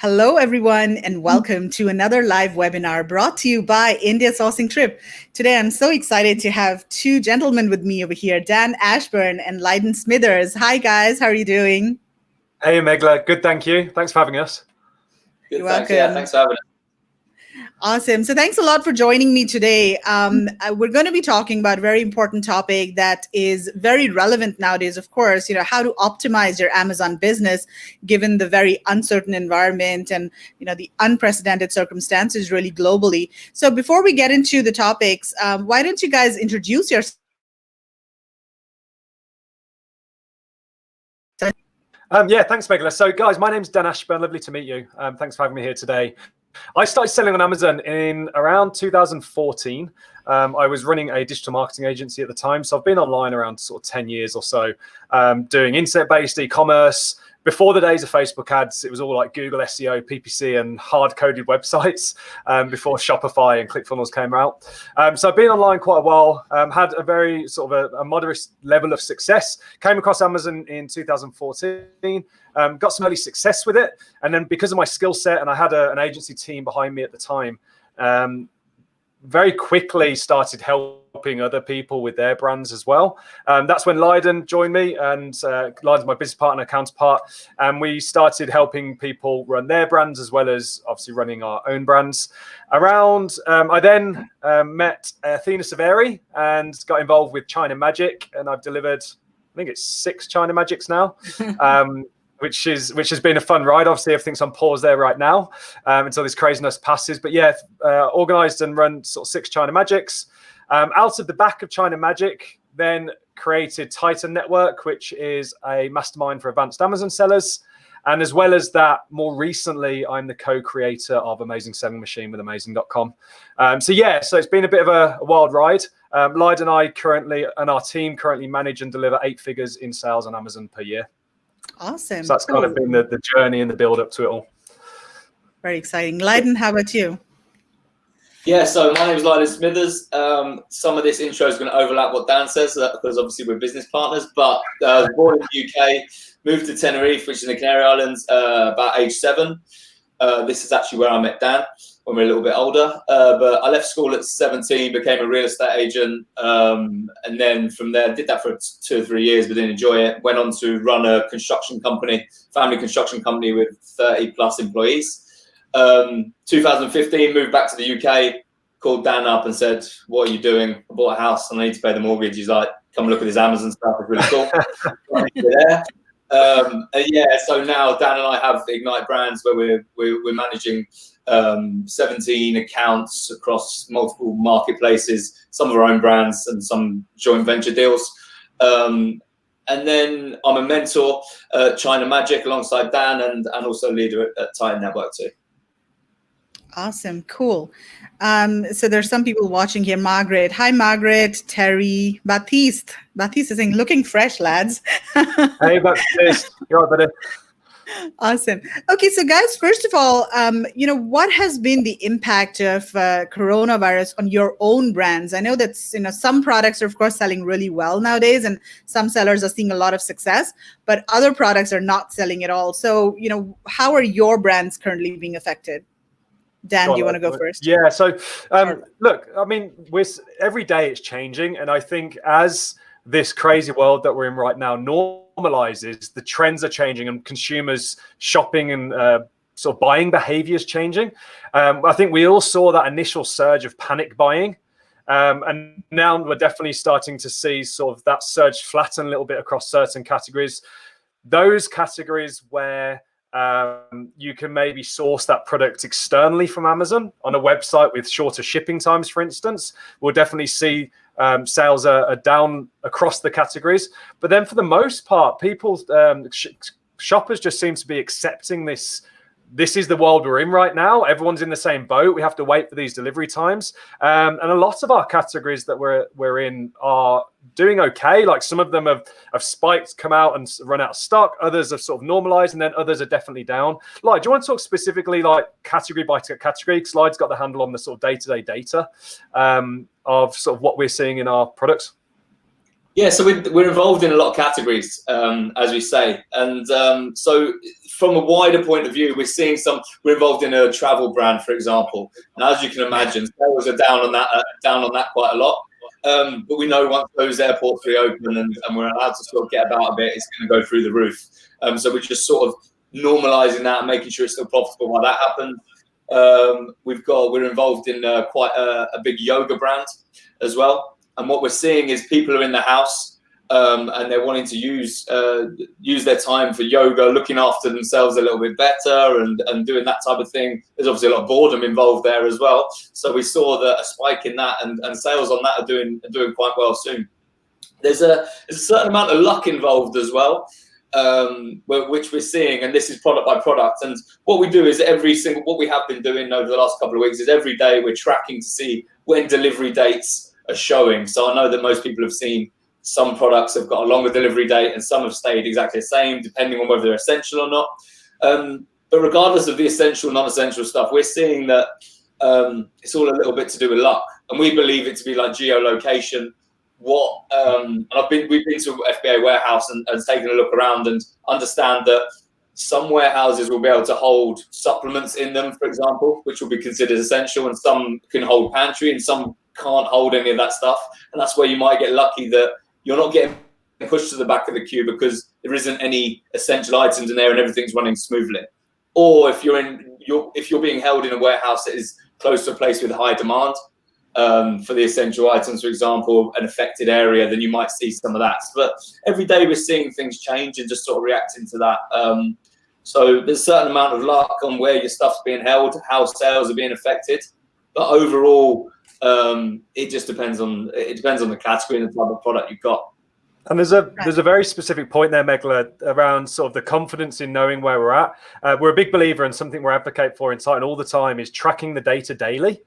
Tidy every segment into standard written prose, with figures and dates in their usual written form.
Hello, everyone, and welcome to another live webinar brought to you by India Sourcing Trip. Today, I'm so excited to have two gentlemen with me over here, Dan Ashburn and Lyden Smithers. Hi, guys. How are you doing? Hey, Megla. Good, thank you. Thanks for having us. Good, You're thanks. welcome. Yeah, thanks for having us. Awesome. So thanks a lot for joining me today. We're going to be talking about a very important topic that is very relevant nowadays, of course, how to optimize your Amazon business given the very uncertain environment and, the unprecedented circumstances really globally. So before we get into the topics, why don't you guys introduce yourselves? Yeah, thanks, Megla. So, guys, my name's Dan Ashburn. Lovely to meet you. Thanks for having me here today. I started selling on Amazon in around 2014. I was running a digital marketing agency at the time, so I've been online around sort of 10 years or so, doing internet-based e-commerce. Before the days of Facebook ads, it was all like Google SEO, PPC, and hard-coded websites before Shopify and ClickFunnels came out. So I've been online quite a while, had a very sort of a moderate level of success. Came across Amazon in 2014, got some early success with it. And then because of my skill set, and I had an agency team behind me at the time, very quickly started helping other people with their brands as well. That's when Lyden joined me, and Lyden's my business partner, counterpart, and we started helping people run their brands as well as obviously running our own brands. I then met Athena Severi and got involved with China Magic, and I've delivered, I think it's 6 China Magics now. Which has been a fun ride. Obviously, everything's on pause there right now until this craziness passes. But yeah, organised and run sort of 6 China Magics. Out of the back of China Magic, then created Titan Network, which is a mastermind for advanced Amazon sellers. And as well as that, more recently, I'm the co-creator of Amazing Selling Machine with Amazing.com. So it's been a bit of a wild ride. Lyden and I currently, and our team currently manage and deliver 8 figures in sales on Amazon per year. Awesome. So that's kind of been the journey and the build up to it all. Very exciting. Lyden, how about you? Yeah, so my name is Lyden Smithers. Some of this intro is going to overlap what Dan says because obviously we're business partners. But born in the UK, moved to Tenerife, which is in the Canary Islands, about age 7. This is actually where I met Dan when we were a little bit older. But I left school at 17, became a real estate agent, and then from there did that for 2 or 3 years, but didn't enjoy it. Went on to run a construction company, family construction company with 30 plus employees. 2015, moved back to the UK, called Dan up and said, "What are you doing? I bought a house and I need to pay the mortgage." He's like, "Come look at this Amazon stuff. It's really cool." There. So now Dan and I have Ignite Brands, where we're managing 17 accounts across multiple marketplaces, some of our own brands and some joint venture deals. And then I'm a mentor at China Magic alongside Dan, and also leader at Titan Network too. Awesome. Cool. So there's some people watching here. Margaret. Hi, Margaret. Terry. Baptiste. Baptiste is saying, looking fresh, lads. Hey, Baptiste. You're right, buddy. Awesome. Okay, so guys, first of all, what has been the impact of coronavirus on your own brands? I know that some products are, of course, selling really well nowadays, and some sellers are seeing a lot of success, but other products are not selling at all. So, how are your brands currently being affected? Dan, do you want to go first? Yeah. So, look, I mean, every day it's changing, and I think as this crazy world that we're in right now normalizes, the trends are changing, and consumers shopping and sort of buying behavior is changing. I think we all saw that initial surge of panic buying, and now we're definitely starting to see sort of that surge flatten a little bit across certain categories. Those categories where you can maybe source that product externally from Amazon on a website with shorter shipping times, for instance, we'll definitely see sales are down across the categories. But then for the most part, shoppers just seem to be accepting this. This is the world we're in right now. Everyone's in the same boat. We have to wait for these delivery times. And a lot of our categories that we're in are doing okay. Like some of them have spiked, come out and run out of stock. Others have sort of normalized, and then others are definitely down. Lyde, do you want to talk specifically like category by category? Because Lyde's got the handle on the sort of day-to-day data of sort of what we're seeing in our products. Yeah, so we're involved in a lot of categories, as we say, and so from a wider point of view, we're involved in a travel brand, for example, and as you can imagine, sales are down on that quite a lot. But we know once those airports reopen and we're allowed to sort of get about a bit, it's going to go through the roof. So we're just sort of normalising that and making sure it's still profitable while that happens. We're involved in quite a big yoga brand as well. And what we're seeing is people are in the house and they're wanting to use their time for yoga, looking after themselves a little bit better and doing that type of thing. There's obviously a lot of boredom involved there as well. So we saw a spike in that and sales on that are doing quite well soon. There's a certain amount of luck involved as well, which we're seeing, and this is product by product. And what we do is what we have been doing over the last couple of weeks is every day we're tracking to see when delivery dates are showing. So I know that most people have seen some products have got a longer delivery date and some have stayed exactly the same, depending on whether they're essential or not. But regardless of the essential, non-essential stuff, we're seeing that it's all a little bit to do with luck. And we believe it to be like geolocation. And we've been to FBA warehouse and taken a look around and understand that some warehouses will be able to hold supplements in them, for example, which will be considered essential, and some can hold pantry and some can't hold any of that stuff. And that's where you might get lucky that you're not getting pushed to the back of the queue because there isn't any essential items in there and everything's running smoothly. Or if you're being held in a warehouse that is close to a place with high demand for the essential items, for example, an affected area, then you might see some of that. But every day we're seeing things change and just sort of reacting to that. So there's a certain amount of luck on where your stuff's being held, how sales are being affected. But overall, it just depends on the category and the type of product you've got. And there's a very specific point there, Megla, around sort of the confidence in knowing where we're at. We're a big believer, and something we're advocate for in Titan all the time is tracking the data daily.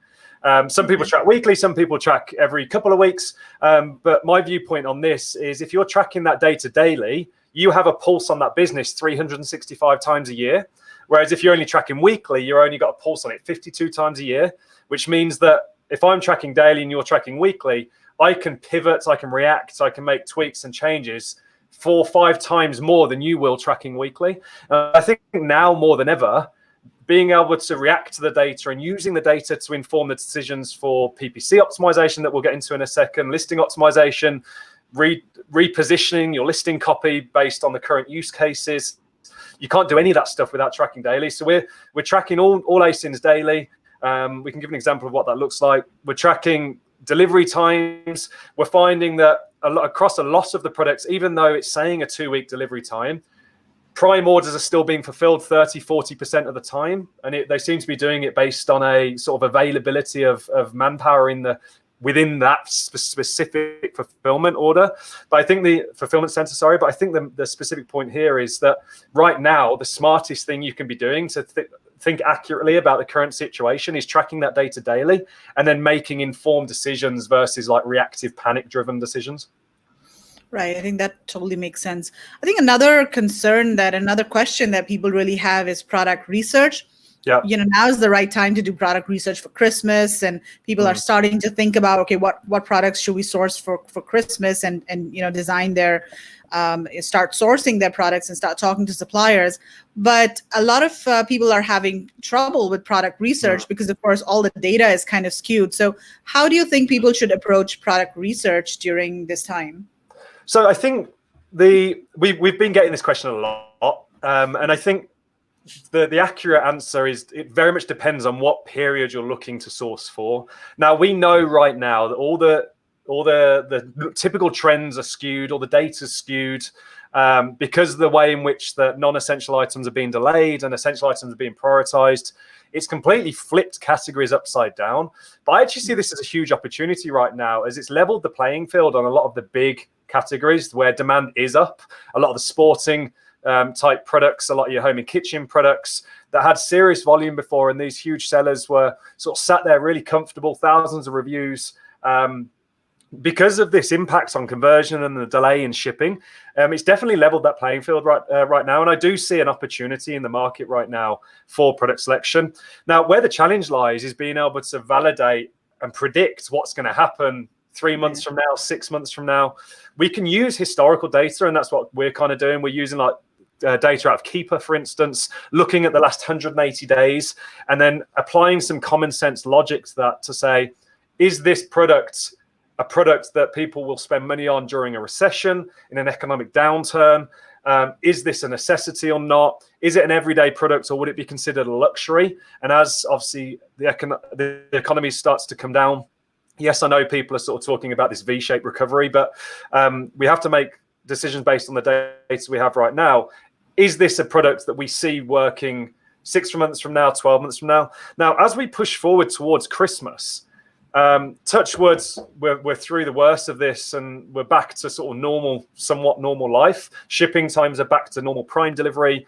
Some people track weekly, some people track every couple of weeks. But my viewpoint on this is if you're tracking that data daily, you have a pulse on that business 365 times a year. Whereas if you're only tracking weekly, you've only got a pulse on it 52 times a year, which means that if I'm tracking daily and you're tracking weekly, I can pivot, I can react, I can make tweaks and changes 4 or 5 times more than you will tracking weekly. I think now more than ever, being able to react to the data and using the data to inform the decisions for PPC optimization that we'll get into in a second, listing optimization, repositioning your listing copy based on the current use cases. You can't do any of that stuff without tracking daily. So we're tracking all ASINs daily. We can give an example of what that looks like. We're tracking delivery times. We're finding that across a lot of the products, even though it's saying a 2-week delivery time, prime orders are still being fulfilled 30-40% of the time. And they seem to be doing it based on a sort of availability of manpower within that specific fulfillment order. But I think the fulfillment center, but I think the specific point here is that right now, the smartest thing you can be doing to think accurately about the current situation is tracking that data daily and then making informed decisions versus like reactive panic-driven decisions. Right. I think that totally makes sense. I think another question that people really have is product research. Yeah. Now is the right time to do product research for Christmas, and people are starting to think about, okay, what products should we source for Christmas, and design their start sourcing their products and start talking to suppliers. But a lot of people are having trouble with product research because, of course, all the data is kind of skewed. So how do you think people should approach product research during this time? So I think we've been getting this question a lot, and I think the accurate answer is it very much depends on what period you're looking to source for. Now, we know right now that all the typical trends are skewed, all the data's skewed, because of the way in which the non-essential items are being delayed and essential items are being prioritized. It's completely flipped categories upside down. But I actually see this as a huge opportunity right now, as it's leveled the playing field on a lot of the big categories where demand is up. A lot of the sporting type products, a lot of your home and kitchen products that had serious volume before, and these huge sellers were sort of sat there really comfortable, thousands of reviews. Because of this impact on conversion and the delay in shipping, it's definitely leveled that playing field right now. And I do see an opportunity in the market right now for product selection. Now, where the challenge lies is being able to validate and predict what's going to happen 3 months from now, 6 months from now. We can use historical data, and that's what we're kind of doing. We're using like data out of Keeper, for instance, looking at the last 180 days and then applying some common sense logic to that to say, is this product a product that people will spend money on during a recession, in an economic downturn? Is this a necessity or not? Is it an everyday product, or would it be considered a luxury? And as obviously the economy starts to come down, yes, I know people are sort of talking about this V-shaped recovery, but we have to make decisions based on the data we have right now. Is this a product that we see working 6 months from now, 12 months from now? Now, as we push forward towards Christmas, touch woods, we're through the worst of this and we're back to sort of normal, somewhat normal life. Shipping times are back to normal prime delivery.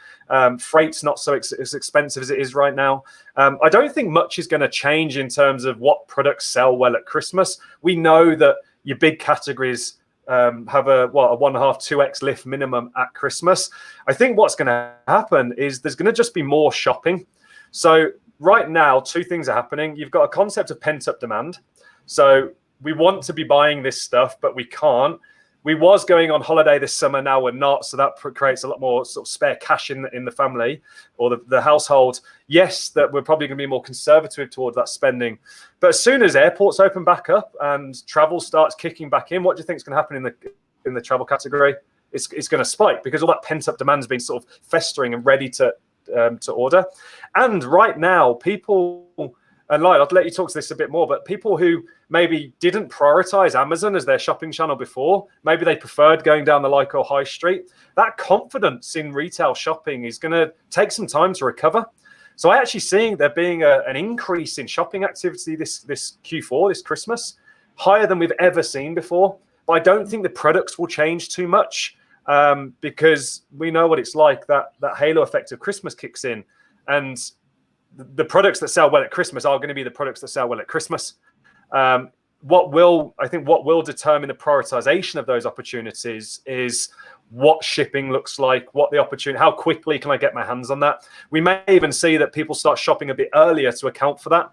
Freight's not so as expensive as it is right now. I don't think much is going to change in terms of what products sell well at Christmas. We know that your big categories have a 1.5, 2x lift minimum at Christmas. I think what's going to happen is there's going to just be more shopping. So right now, 2 things are happening. You've got a concept of pent-up demand. So we want to be buying this stuff, but we can't. We was going on holiday this summer, now we're not. So that creates a lot more sort of spare cash in the family or the household. Yes, that we're probably going to be more conservative towards that spending. But as soon as airports open back up and travel starts kicking back in, what do you think is going to happen in the travel category? It's going to spike because all that pent-up demand has been sort of festering and ready to order. And right now, people, and Lyden, I'll let you talk to this a bit more, but people who maybe didn't prioritize Amazon as their shopping channel before, maybe they preferred going down the Lyco high street, that confidence in retail shopping is going to take some time to recover. So I actually seeing there being an increase in shopping activity this Q4, this Christmas, higher than we've ever seen before. But I don't think the products will change too much. Because we know what it's like, that halo effect of Christmas kicks in, and the products that sell well at Christmas are going to be the products that sell well at Christmas. What will determine the prioritization of those opportunities is what shipping looks like, what the opportunity, how quickly can I get my hands on that? We may even see that people start shopping a bit earlier to account for that.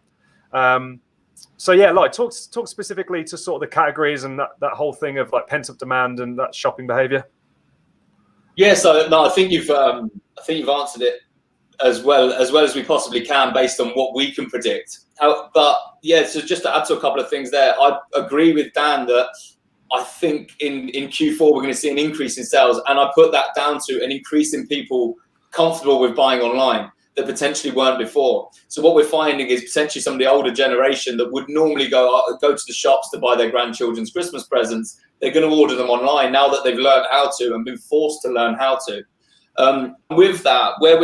So yeah, like talk specifically to sort of the categories and that whole thing of like pent up demand and that shopping behavior. Yeah, so no, I think you've answered it as well as we possibly can based on what we can predict. But yeah, so just to add to a couple of things there, I agree with Dan that I think in Q4 we're going to see an increase in sales, and I put that down to an increase in people comfortable with buying online that potentially weren't before. So what we're finding is potentially some of the older generation that would normally go to the shops to buy their grandchildren's Christmas presents, they're going to order them online now that they've learned how to and been forced to learn how to. With that, where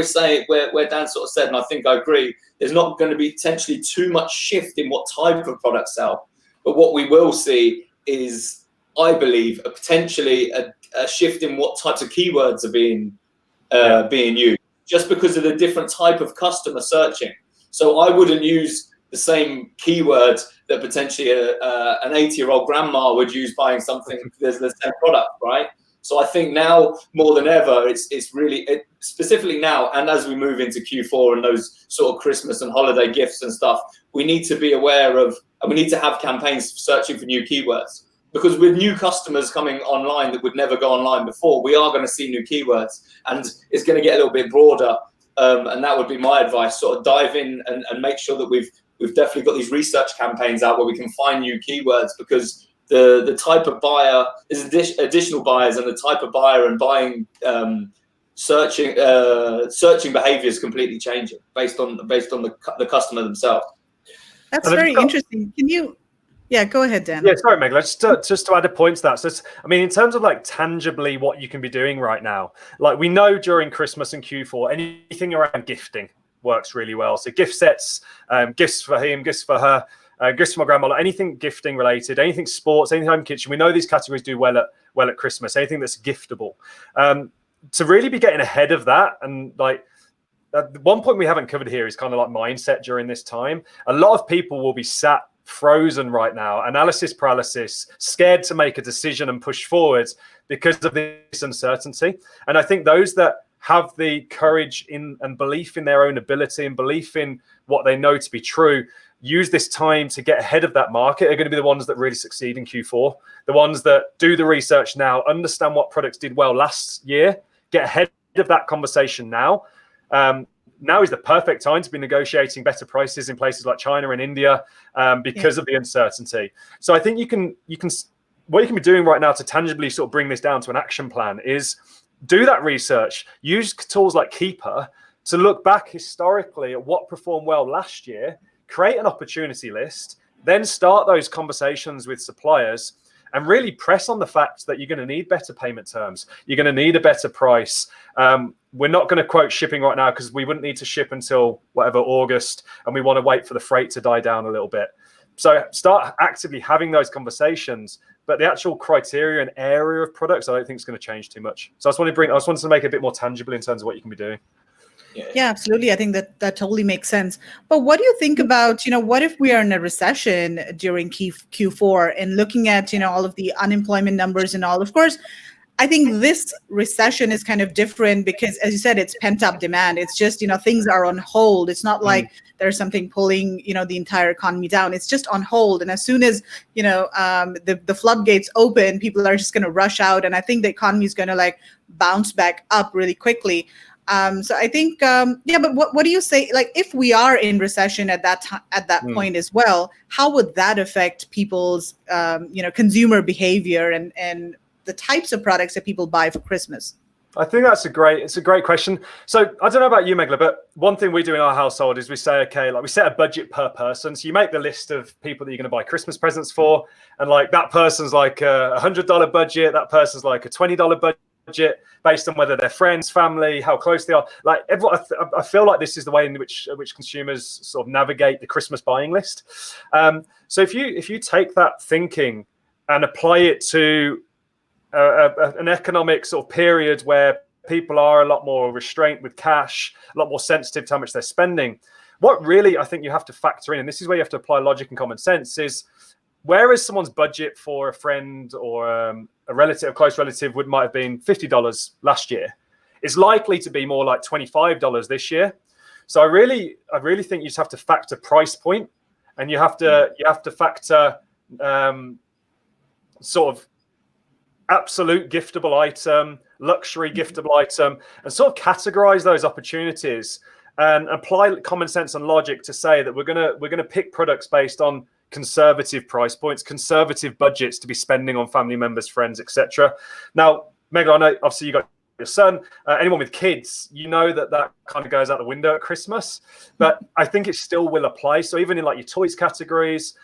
Dan sort of said, and I think I agree, there's not going to be potentially too much shift in what type of products sell. But what we will see is, I believe, potentially a shift in what types of keywords are being used, just because of the different type of customer searching. So I wouldn't use the same keyword that potentially an 80-year-old grandma would use buying something that's the same product, right? So I think now more than ever, it's really specifically now, and as we move into Q4 and those sort of Christmas and holiday gifts and stuff, we need to be aware of, and we need to have campaigns searching for new keywords. Because with new customers coming online that would never go online before, we are going to see new keywords, and it's going to get a little bit broader. And that would be my advice: sort of dive in and make sure that we've definitely got these research campaigns out where we can find new keywords, because the type of buyer is additional buyers, and the type of buyer and buying searching behavior is completely changing based on the customer themselves. That's very interesting. Can you? Yeah, go ahead, Dan. Yeah, sorry, Meg. Just to add a point to that. So, I mean, in terms of like tangibly what you can be doing right now, like we know during Christmas and Q4, anything around gifting works really well. So gift sets, gifts for him, gifts for her, gifts for my grandma, like anything gifting related, anything sports, anything home kitchen. We know these categories do well at Christmas. Anything that's giftable. To really be getting ahead of that, and like one point we haven't covered here is kind of like mindset during this time. A lot of people will be sat frozen right now, analysis paralysis, scared to make a decision and push forward because of this uncertainty. And I think those that have the courage in and belief in their own ability and belief in what they know to be true, use this time to get ahead of that market, are going to be the ones that really succeed in Q4. The ones that do the research now, understand what products did well last year, get ahead of that conversation now. Now is the perfect time to be negotiating better prices in places like China and India because of the uncertainty. So I think what you can be doing right now to tangibly sort of bring this down to an action plan is do that research, use tools like Keeper to look back historically at what performed well last year, create an opportunity list, then start those conversations with suppliers and really press on the fact that you're going to need better payment terms. You're going to need a better price. We're not going to quote shipping right now because we wouldn't need to ship until whatever August, and we want to wait for the freight to die down a little bit. So start actively having those conversations, but the actual criteria and area of products, I don't think it's going to change too much. So I just wanted to make it a bit more tangible in terms of what you can be doing. Yeah, absolutely. I think that totally makes sense. But what do you think about, what if we are in a recession during Q4 and looking at, all of the unemployment numbers and all? Of course, I think this recession is kind of different because, as you said, it's pent up demand. It's just, things are on hold. It's not like there's something pulling, the entire economy down. It's just on hold. And as soon as, the floodgates open, people are just going to rush out. And I think the economy is going to bounce back up really quickly. So I think, but what do you say? Like, if we are in recession at that time, at that point as well, how would that affect people's, consumer behavior and the types of products that people buy for Christmas? I think it's a great question. So I don't know about you, Megla, but one thing we do in our household is we say, okay, we set a budget per person. So you make the list of people that you're going to buy Christmas presents for. And that person's like a $100 budget. That person's like a $20 budget based on whether they're friends, family, how close they are. I feel like this is the way in which consumers sort of navigate the Christmas buying list. So if you take that thinking and apply it to an economic sort of period where people are a lot more restrained with cash, a lot more sensitive to how much they're spending, what really I think you have to factor in, and this is where you have to apply logic and common sense, is whereas someone's budget for a friend or a close relative might have been $50 last year, it's likely to be more like $25 this year. So I really think you just have to factor price point, and you have to factor sort of absolute giftable item, luxury giftable item, and sort of categorize those opportunities and apply common sense and logic to say that we're gonna pick products based on conservative price points, conservative budgets to be spending on family members, friends, etc. Now, Megla, I know obviously you got your son. Anyone with kids, that kind of goes out the window at Christmas, but I think it still will apply. So even in your toys categories,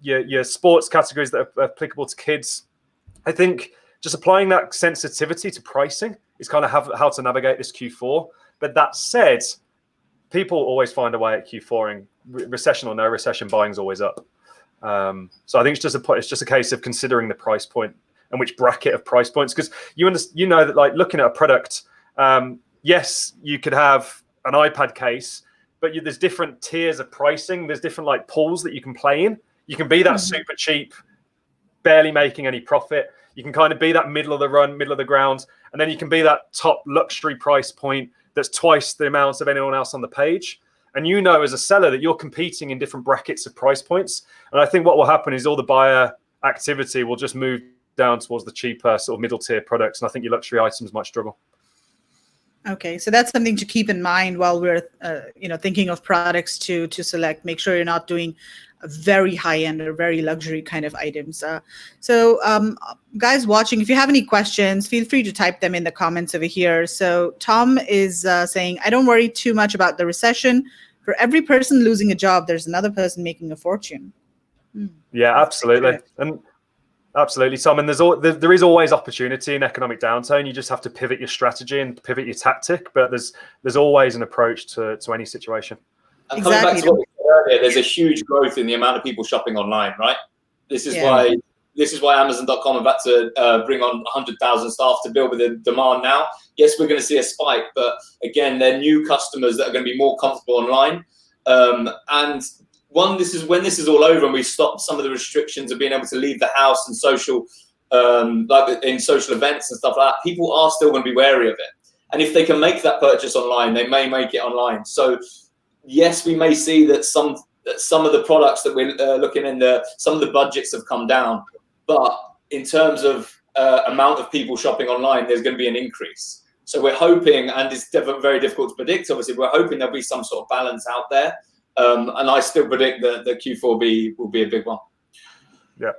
your sports categories that are applicable to kids, I think just applying that sensitivity to pricing is kind of how to navigate this Q4. But that said, people always find a way at Q4, and recession or no recession, buying's always up. So I think it's just a case of considering the price point and which bracket of price points, because you know that looking at a product, yes, you could have an iPad case, but there's different tiers of pricing. There's different pools that you can play in. You can be that super cheap, barely making any profit. You can kind of be that middle of the run, middle of the ground, and then you can be that top luxury price point that's twice the amount of anyone else on the page. And as a seller that you're competing in different brackets of price points. And I think what will happen is all the buyer activity will just move down towards the cheaper sort of middle tier products. And I think your luxury items might struggle. Okay, so that's something to keep in mind while we're, thinking of products to select. Make sure you're not doing a very high end or very luxury kind of items. So guys watching, if you have any questions, feel free to type them in the comments over here. So Tom is saying, I don't worry too much about the recession. For every person losing a job, there's another person making a fortune. Yeah, absolutely. And absolutely, Tom. And there is always opportunity in economic downturn. You just have to pivot your strategy and pivot your tactic. But there's always an approach to any situation. And coming back to what we said earlier, there's a huge growth in the amount of people shopping online, right? This is why Amazon.com have had to bring on 100,000 staff to deal with the demand now. Yes, we're going to see a spike, but again, they're new customers that are going to be more comfortable online. And when this is all over and we stop some of the restrictions of being able to leave the house and social, in social events and stuff like that, people are still going to be wary of it. And if they can make that purchase online, they may make it online. So yes, we may see that some of the products that we're looking in, some of the budgets have come down. But in terms of amount of people shopping online, there's going to be an increase. So we're hoping, and it's very difficult to predict, obviously, we're hoping there'll be some sort of balance out there. And I still predict that the Q4 will be a big one. Yeah.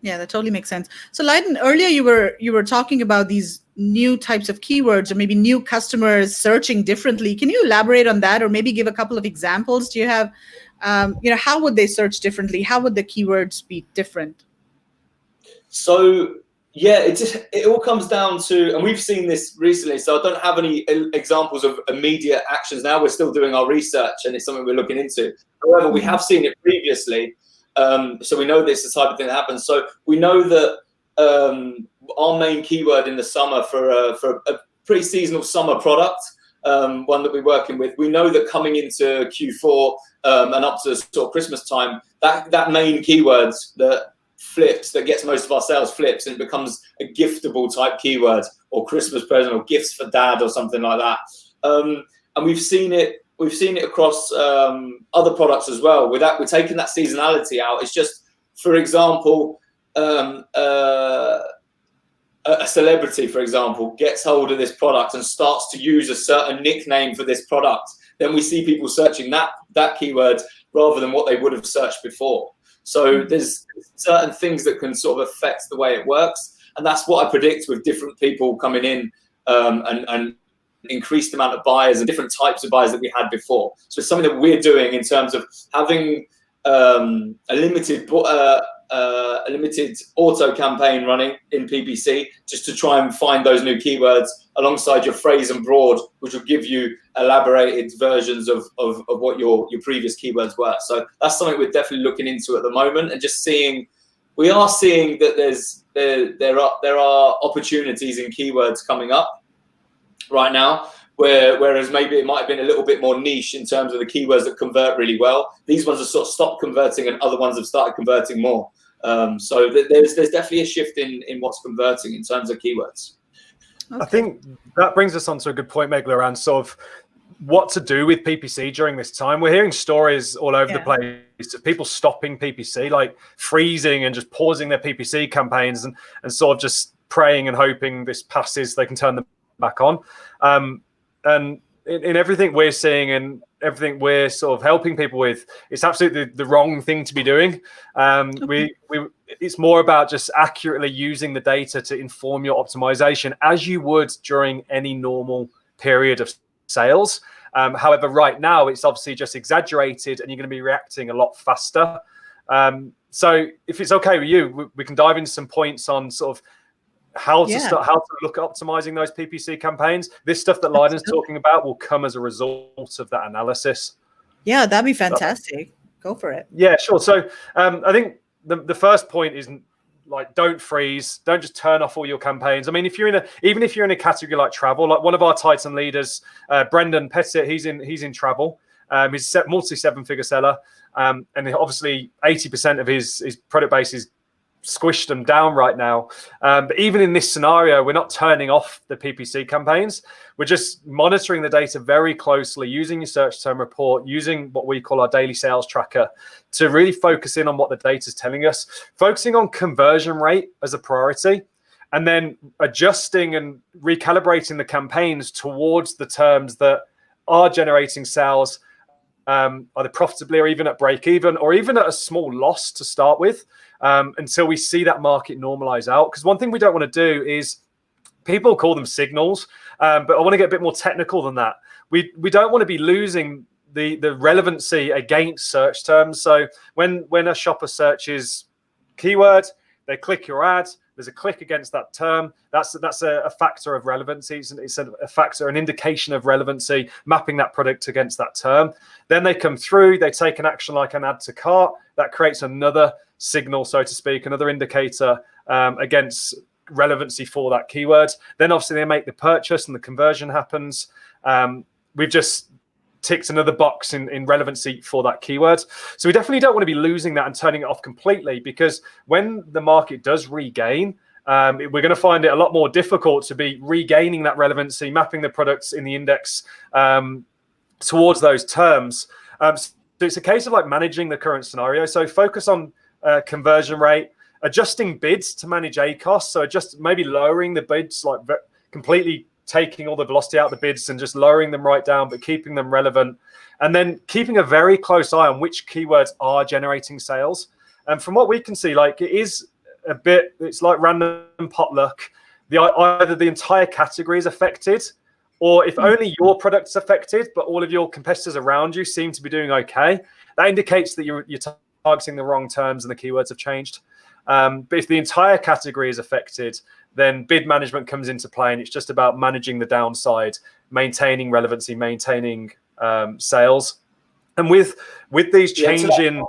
Yeah, that totally makes sense. So Lyden, earlier you were talking about these new types of keywords or maybe new customers searching differently. Can you elaborate on that or maybe give a couple of examples? Do you have, how would they search differently? How would the keywords be different? So yeah, it all comes down to, and we've seen this recently, so I don't have any examples of immediate actions now. We're still doing our research and it's something we're looking into. However, we have seen it previously. So we know this is the type of thing that happens. So we know that our main keyword in the summer for a pre-seasonal summer product, one that we're working with, we know that coming into Q4 and up to sort of Christmas time, that main keyword that flips, that gets most of our sales, flips and it becomes a giftable type keyword or Christmas present or gifts for dad or something like that. And we've seen it across other products as well. We're taking that seasonality out. It's just, for example, a celebrity, for example, gets hold of this product and starts to use a certain nickname for this product. Then we see people searching that keyword rather than what they would have searched before. So there's certain things that can sort of affect the way it works. And that's what I predict with different people coming in and increased amount of buyers and different types of buyers that we had before. So it's something that we're doing in terms of having a limited auto campaign running in PPC, just to try and find those new keywords alongside your phrase and broad, which will give you elaborated versions of what your previous keywords were. So that's something we're definitely looking into at the moment, and just we are seeing that there are opportunities in keywords coming up right now, whereas maybe it might have been a little bit more niche in terms of the keywords that convert really well. These ones have sort of stopped converting and other ones have started converting more. So there's definitely a shift in what's converting in terms of keywords. Okay. I think that brings us on to a good point, Megla, around sort of what to do with PPC during this time. We're hearing stories all over the place of people stopping PPC, like freezing and just pausing their PPC campaigns and sort of just praying and hoping this passes, they can turn them back on. And in everything we're seeing and everything we're sort of helping people with, it's absolutely the wrong thing to be doing. It's more about just accurately using the data to inform your optimization as you would during any normal period of sales. However, right now it's obviously just exaggerated and you're going to be reacting a lot faster. So if it's okay with you, we can dive into some points on sort of how to look at optimizing those PPC campaigns. This stuff that Lyden's talking about will come as a result of that analysis. Yeah, that'd be fantastic. Go for it. Yeah, sure. So I think the first point is, like, don't freeze. Don't just turn off all your campaigns. I mean, even if you're in a category like travel, like one of our Titan leaders, Brendan Pettit, he's in travel. He's a multi-7-figure seller, and obviously 80% of his product base is squished them down right now. But even in this scenario, we're not turning off the PPC campaigns. We're just monitoring the data very closely, using your search term report, using what we call our daily sales tracker to really focus in on what the data is telling us, focusing on conversion rate as a priority, and then adjusting and recalibrating the campaigns towards the terms that are generating sales, either profitably or even at break even or even at a small loss to start with, until we see that market normalize out. Because one thing we don't want to do is, people call them signals, but I want to get a bit more technical than that. We don't want to be losing the relevancy against search terms. So when a shopper searches keyword, they click your ad, there's a click against that term. That's a factor of relevancy. It's a factor, an indication of relevancy, mapping that product against that term. Then they come through, they take an action like an add to cart. That creates another signal, so to speak, another indicator against relevancy for that keyword. Then obviously they make the purchase and the conversion happens. We've just ticked another box in relevancy for that keyword. So we definitely don't want to be losing that and turning it off completely, because when the market does regain, we're going to find it a lot more difficult to be regaining that relevancy, mapping the products in the index towards those terms. So it's a case of like managing the current scenario. So focus on conversion rate, adjusting bids to manage ACOS. So just maybe lowering the bids, like completely taking all the velocity out of the bids and just lowering them right down, but keeping them relevant. And then keeping a very close eye on which keywords are generating sales. And from what we can see, like it is a bit, it's like random potluck. Either the entire category is affected, or if only your product's affected, but all of your competitors around you seem to be doing okay, that indicates that you're targeting the wrong terms and the keywords have changed. But if the entire category is affected, then bid management comes into play, and it's just about managing the downside, maintaining relevancy, maintaining sales. And with these changing...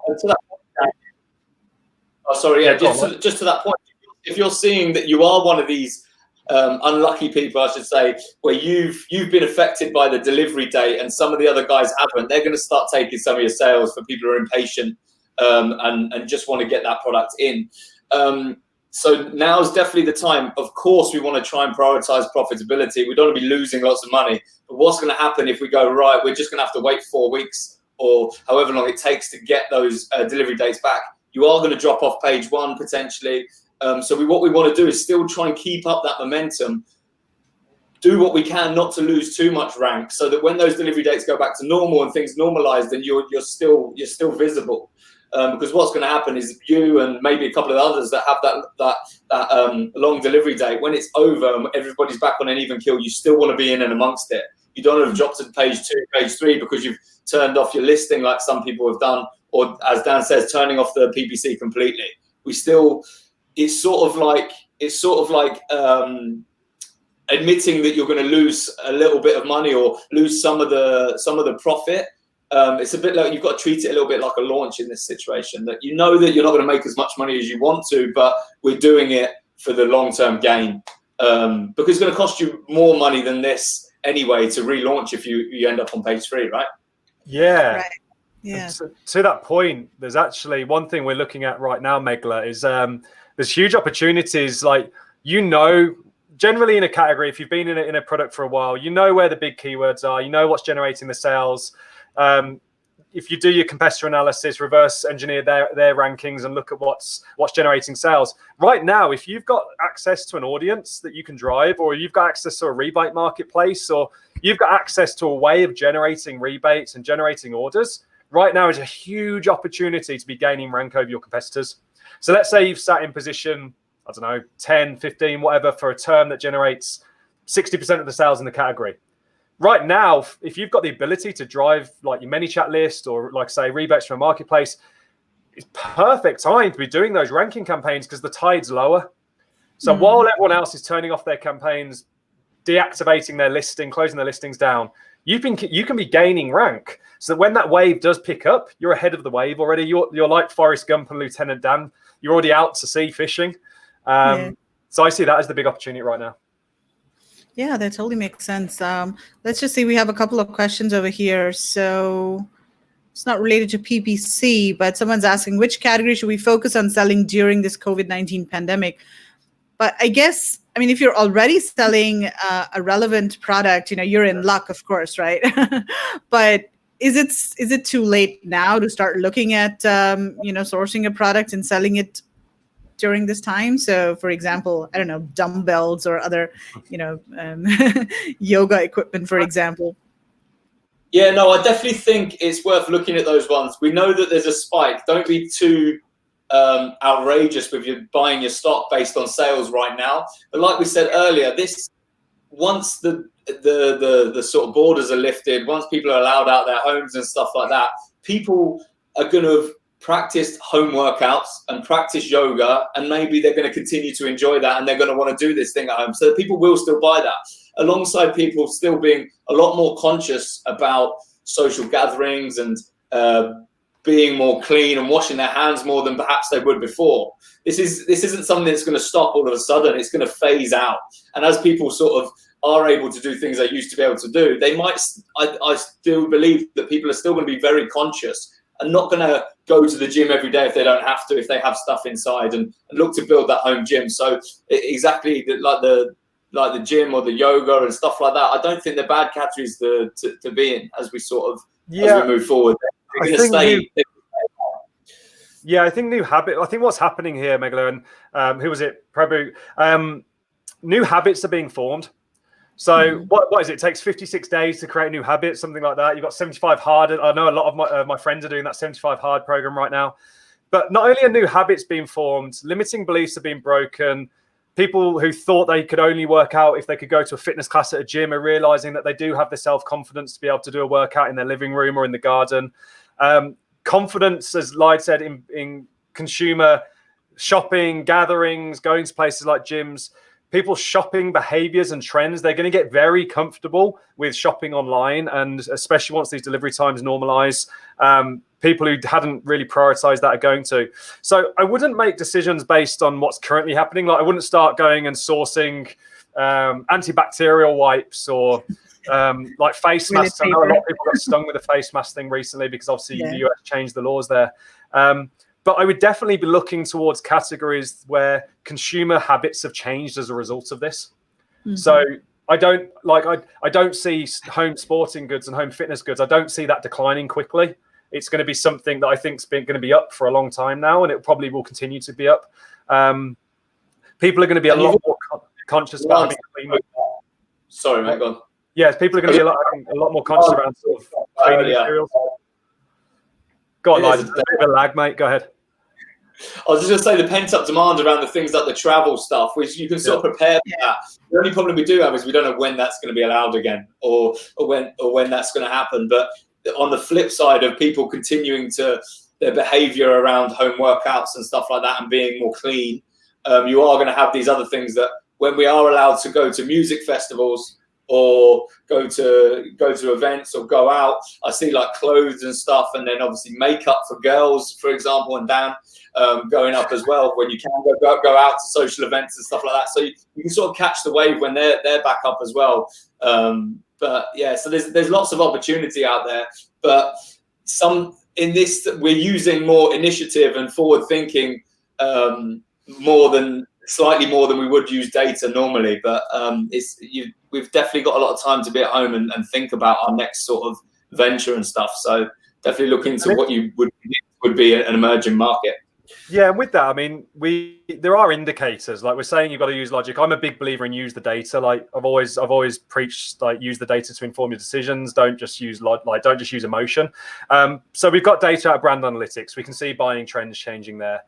Just to that point, if you're seeing that you are one of these unlucky people, I should say, where you've been affected by the delivery date and some of the other guys haven't, they're going to start taking some of your sales for people who are impatient and just want to get that product in. So now is definitely the time. Of course, we want to try and prioritize profitability. We don't want to be losing lots of money. But what's going to happen if we go, right, we're just going to have to wait 4 weeks or however long it takes to get those delivery dates back? You are going to drop off page one potentially. So what we want to do is still try and keep up that momentum, do what we can not to lose too much rank, so that when those delivery dates go back to normal and things normalize, then you're still visible. Because what's going to happen is you and maybe a couple of others that have that long delivery date, when it's over and everybody's back on an even kill, you still want to be in and amongst it. You don't have dropped to page 2, page 3 because you've turned off your listing like some people have done, or as Dan says, turning off the PPC completely. It's sort of like admitting that you're going to lose a little bit of money or lose some of the profit. It's a bit like you've got to treat it a little bit like a launch in this situation, that you know that you're not going to make as much money as you want to, but we're doing it for the long-term gain. Because it's going to cost you more money than this anyway to relaunch if you end up on page 3, right? Yeah. Right. Yeah. So, to that point, there's actually one thing we're looking at right now, Megla, is there's huge opportunities. Like, generally in a category, if you've been in a product for a while, you know where the big keywords are, you know what's generating the sales. If you do your competitor analysis, reverse engineer their rankings and look at what's generating sales. Right now, if you've got access to an audience that you can drive, or you've got access to a rebate marketplace, or you've got access to a way of generating rebates and generating orders, right now is a huge opportunity to be gaining rank over your competitors. So let's say you've sat in position, I don't know, 10, 15, whatever, for a term that generates 60% of the sales in the category. Right now, if you've got the ability to drive like your ManyChat list or like say rebates from a marketplace, it's perfect time to be doing those ranking campaigns because the tide's lower. So while everyone else is turning off their campaigns, deactivating their listing, closing their listings down, you can be gaining rank. So when that wave does pick up, you're ahead of the wave already. You're like Forrest Gump and Lieutenant Dan. You're already out to sea fishing. So I see that as the big opportunity right now. Yeah, that totally makes sense. Let's just see, we have a couple of questions over here. So it's not related to PPC, but someone's asking, which category should we focus on selling during this COVID-19 pandemic? But I guess, I mean, if you're already selling a relevant product, you're in luck, of course, right? But is it too late now to start looking at, sourcing a product and selling it during this time? So for example, I don't know, dumbbells or other, yoga equipment, for example. Yeah, no, I definitely think it's worth looking at those ones. We know that there's a spike. Don't be too outrageous with your buying your stock based on sales right now. But like we said earlier, once the sort of borders are lifted, once people are allowed out their homes and stuff like that, people are going to have practiced home workouts and practice yoga, and maybe they're going to continue to enjoy that and they're going to want to do this thing at home. So people will still buy that, alongside people still being a lot more conscious about social gatherings and being more clean and washing their hands more than perhaps they would before. This isn't something that's going to stop all of a sudden. It's going to phase out. And as people sort of are able to do things they used to be able to do, they might, I still believe that people are still going to be very conscious are not going to go to the gym every day if they don't have to, if they have stuff inside, and look to build that home gym. So exactly like the gym or the yoga and stuff like that, I don't think they're bad categories to be in as we sort of as we move forward. They're going to stay. I think new habit. I think what's happening here, Megalo, and who was it? Prabhu. New habits are being formed. So what is it? It takes 56 days to create a new habit, something like that. You've got 75 hard. I know a lot of my friends are doing that 75 hard program right now. But not only are new habits being formed, limiting beliefs are being broken. People who thought they could only work out if they could go to a fitness class at a gym are realizing that they do have the self-confidence to be able to do a workout in their living room or in the garden. Confidence, as Lyden said, in consumer shopping, gatherings, going to places like gyms, people's shopping behaviors and trends, they're going to get very comfortable with shopping online, and especially once these delivery times normalize, people who hadn't really prioritized that are going to. So I wouldn't make decisions based on what's currently happening. Like I wouldn't start going and sourcing antibacterial wipes or like face masks. I know a lot of people got stung with the face mask thing recently because obviously the US changed the laws there. But I would definitely be looking towards categories where consumer habits have changed as a result of this. So I don't see home sporting goods and home fitness goods. I don't see that declining quickly. It's going to be something that I think is going to be up for a long time now, and it probably will continue to be up. People are going to be a lot more conscious about having clean. Sorry, mate, go on. Yes, people are going to be a lot more conscious around sort of cleaning materials. Go on, Lyden. A bit of a lag, mate. Go ahead. I was just going to say the pent-up demand around the things like the travel stuff, which you can sort of prepare for that. The only problem we do have is we don't know when that's going to be allowed again, or when that's going to happen. But on the flip side of people continuing to their behaviour around home workouts and stuff like that and being more clean, you are going to have these other things that when we are allowed to go to music festivals or go to events or go out, I see like clothes and stuff, and then obviously makeup for girls, for example, and Dan going up as well when you can go out to social events and stuff like that. So you can sort of catch the wave when they're back up as well. But yeah, so there's lots of opportunity out there, but some in this we're using more initiative and forward thinking slightly more than we would use data normally. But we've definitely got a lot of time to be at home and think about our next sort of venture and stuff. So definitely look into what you would be an emerging market. Yeah, and with that, I mean, there are indicators. Like we're saying, you've got to use logic. I'm a big believer in use the data. Like I've always preached, like use the data to inform your decisions. Don't just use don't just use emotion. So we've got data out of brand analytics. We can see buying trends changing there.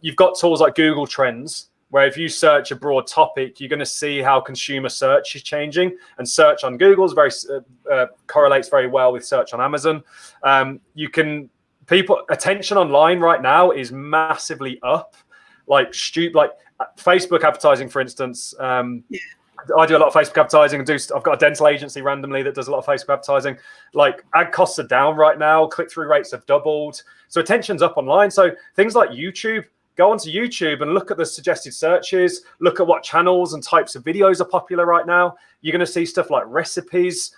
You've got tools like Google Trends, where if you search a broad topic, you're going to see how consumer search is changing, and search on Google is correlates very well with search on Amazon. Attention online right now is massively up, like Facebook advertising, for instance. I do a lot of Facebook advertising I've got a dental agency randomly that does a lot of Facebook advertising. Like ad costs are down right now. Click-through rates have doubled. So attention's up online. So things like YouTube, go onto YouTube and look at the suggested searches, look at what channels and types of videos are popular right now. You're going to see stuff like recipes,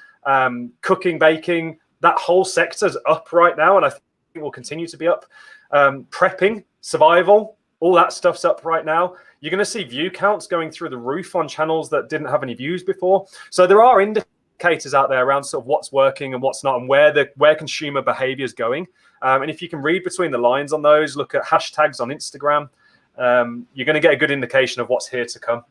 cooking, baking. That whole sector's up right now, and I think it will continue to be up. Prepping, survival, all that stuff's up right now. You're going to see view counts going through the roof on channels that didn't have any views before. So there are indicators out there around sort of what's working and what's not, and where consumer behavior is going. And if you can read between the lines on those, look at hashtags on Instagram, you're going to get a good indication of what's here to come.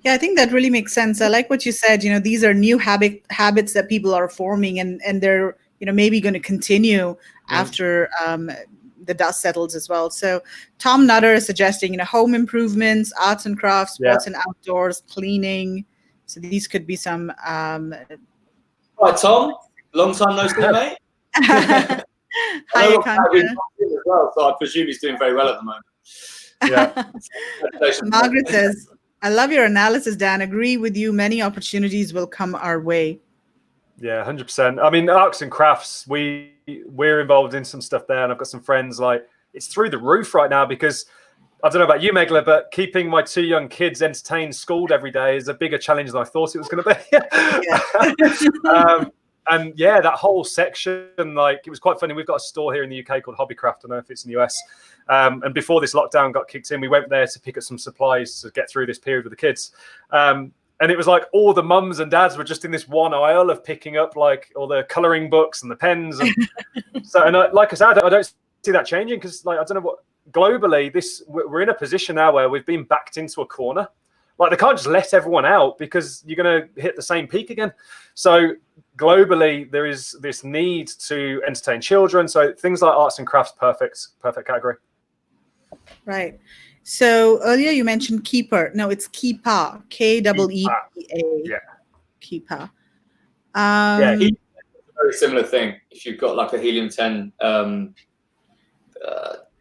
Yeah, I think that really makes sense. I like what you said. These are new habits that people are forming, and they're maybe going to continue after the dust settles as well. So Tom Nutter is suggesting, home improvements, arts and crafts, sports and outdoors, cleaning. So these could be some. Right, Tom, long time no see, mate. Hi, as well, so I presume he's doing very well at the moment. Yeah. Margaret says, I love your analysis, Dan. Agree with you. Many opportunities will come our way. Yeah, 100%. I mean, arts and crafts, we're involved in some stuff there, and I've got some friends, like, it's through the roof right now because I don't know about you, Megla, but keeping my two young kids entertained, schooled every day is a bigger challenge than I thought it was going to be. And yeah, that whole section, like, it was quite funny. We've got a store here in the UK called Hobbycraft. I don't know if it's in the US. And before this lockdown got kicked in, we went there to pick up some supplies to get through this period with the kids. And it was like all the mums and dads were just in this one aisle of picking up like all the coloring books and the pens. And so, and like I said, I don't see that changing because, like, I don't know what, globally, we're in a position now where we've been backed into a corner. Like, they can't just let everyone out because you're going to hit the same peak again. So globally, there is this need to entertain children. So things like arts and crafts, perfect category. Right. So earlier you mentioned keeper. No, it's keeper. Keepa. Yeah. Keeper. Yeah, it's a very similar thing. If you've got like a helium-10,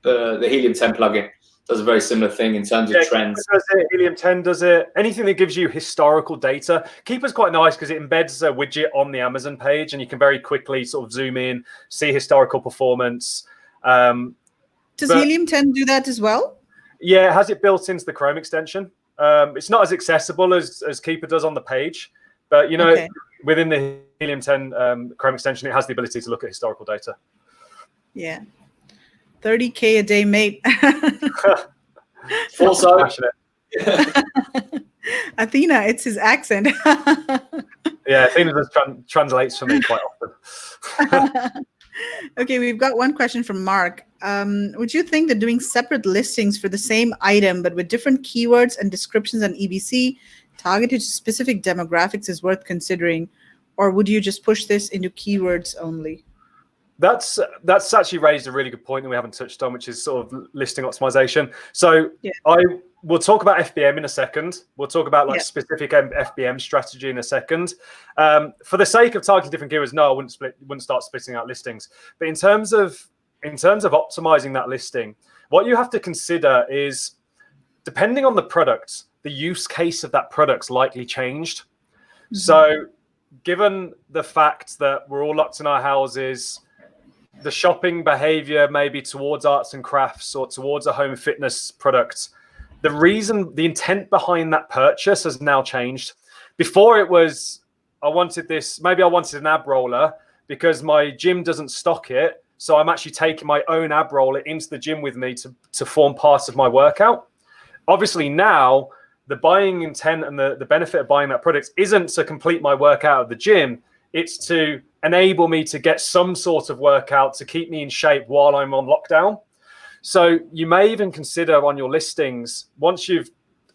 the helium-10 plugin does a very similar thing in terms of trends. Does it, helium-10 does it. Anything that gives you historical data. Keeper's quite nice because it embeds a widget on the Amazon page, and you can very quickly sort of zoom in, see historical performance. Does helium-10 do that as well? Yeah, it has it built into the Chrome extension. It's not as accessible as Keeper does on the page, but you know, within the helium-10 Chrome extension, it has the ability to look at historical data. Yeah. 30K a day, mate. Also, Athena, it's his accent. Yeah, Athena does translates for me quite often. Okay, we've got one question from Mark. Would you think that doing separate listings for the same item but with different keywords and descriptions on EBC targeted to specific demographics is worth considering, or would you just push this into keywords only? That's actually raised a really good point that we haven't touched on, which is sort of listing optimization. So we'll talk about FBM in a second. We'll talk about like specific FBM strategy in a second. For the sake of targeting different keywords, no, I wouldn't start splitting out listings. But in terms of optimizing that listing, what you have to consider is, depending on the product, the use case of that product's likely changed. Mm-hmm. So given the fact that we're all locked in our houses, the shopping behavior maybe towards arts and crafts or towards a home fitness product, the intent behind that purchase has now changed. Before it was, I wanted this, maybe I wanted an ab roller because my gym doesn't stock it. So I'm actually taking my own ab roller into the gym with me to form part of my workout. Obviously now the buying intent and the benefit of buying that product isn't to complete my workout at the gym. It's to enable me to get some sort of workout to keep me in shape while I'm on lockdown. So you may even consider on your listings, once you've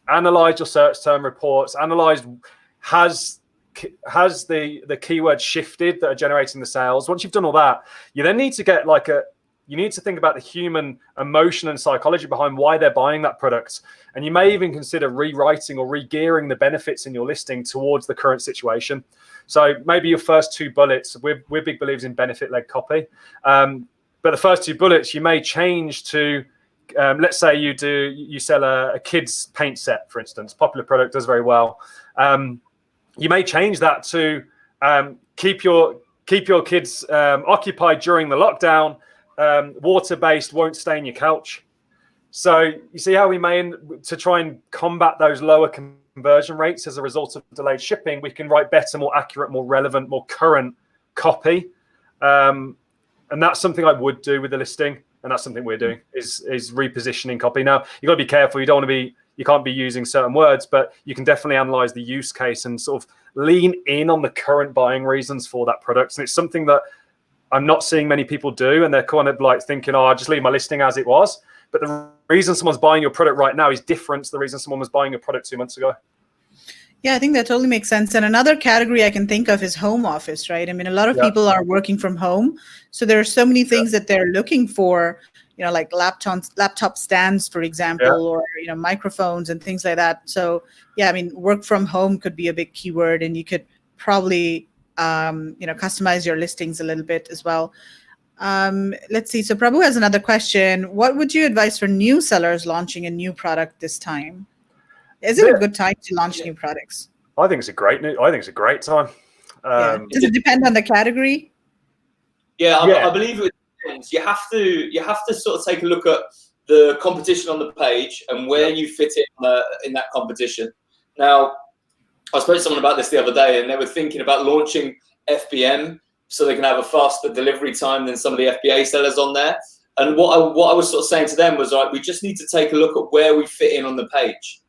analyzed your search term reports, analyzed has the keyword shifted that are generating the sales. Once you've done all that, you then need to get you need to think about the human emotion and psychology behind why they're buying that product. And you may even consider rewriting or re-gearing the benefits in your listing towards the current situation. So maybe your first two bullets, we're big believers in benefit-led copy. But the first two bullets, you may change to, let's say you sell a kid's paint set, for instance, popular product, does very well. You may change that to keep your kids occupied during the lockdown, water-based, won't stain your couch. So you see how we may, to try and combat those lower conversion rates as a result of delayed shipping, we can write better, more accurate, more relevant, more current copy. And that's something I would do with the listing. And that's something we're doing is repositioning copy. Now, you've got to be careful. You can't be using certain words, but you can definitely analyze the use case and sort of lean in on the current buying reasons for that product. And it's something that I'm not seeing many people do. And they're kind of like thinking, I'll just leave my listing as it was. But the reason someone's buying your product right now is different to the reason someone was buying your product 2 months ago. Yeah, I think that totally makes sense. And another category I can think of is home office, right? I mean, a lot of people are working from home. So there are so many things that they're looking for, like laptop stands, for example, or, microphones and things like that. So, I mean, work from home could be a big keyword, and you could probably, customize your listings a little bit as well. Let's see. So Prabhu has another question. What would you advise for new sellers launching a new product this time? Is it a good time to launch new products? I think it's a great time. Does it depend on the category? I believe it depends. You have to sort of take a look at the competition on the page and where you fit in that competition. Now, I spoke to someone about this the other day, and they were thinking about launching FBM so they can have a faster delivery time than some of the FBA sellers on there. And what I was sort of saying to them was, like, we just need to take a look at where we fit in on the page.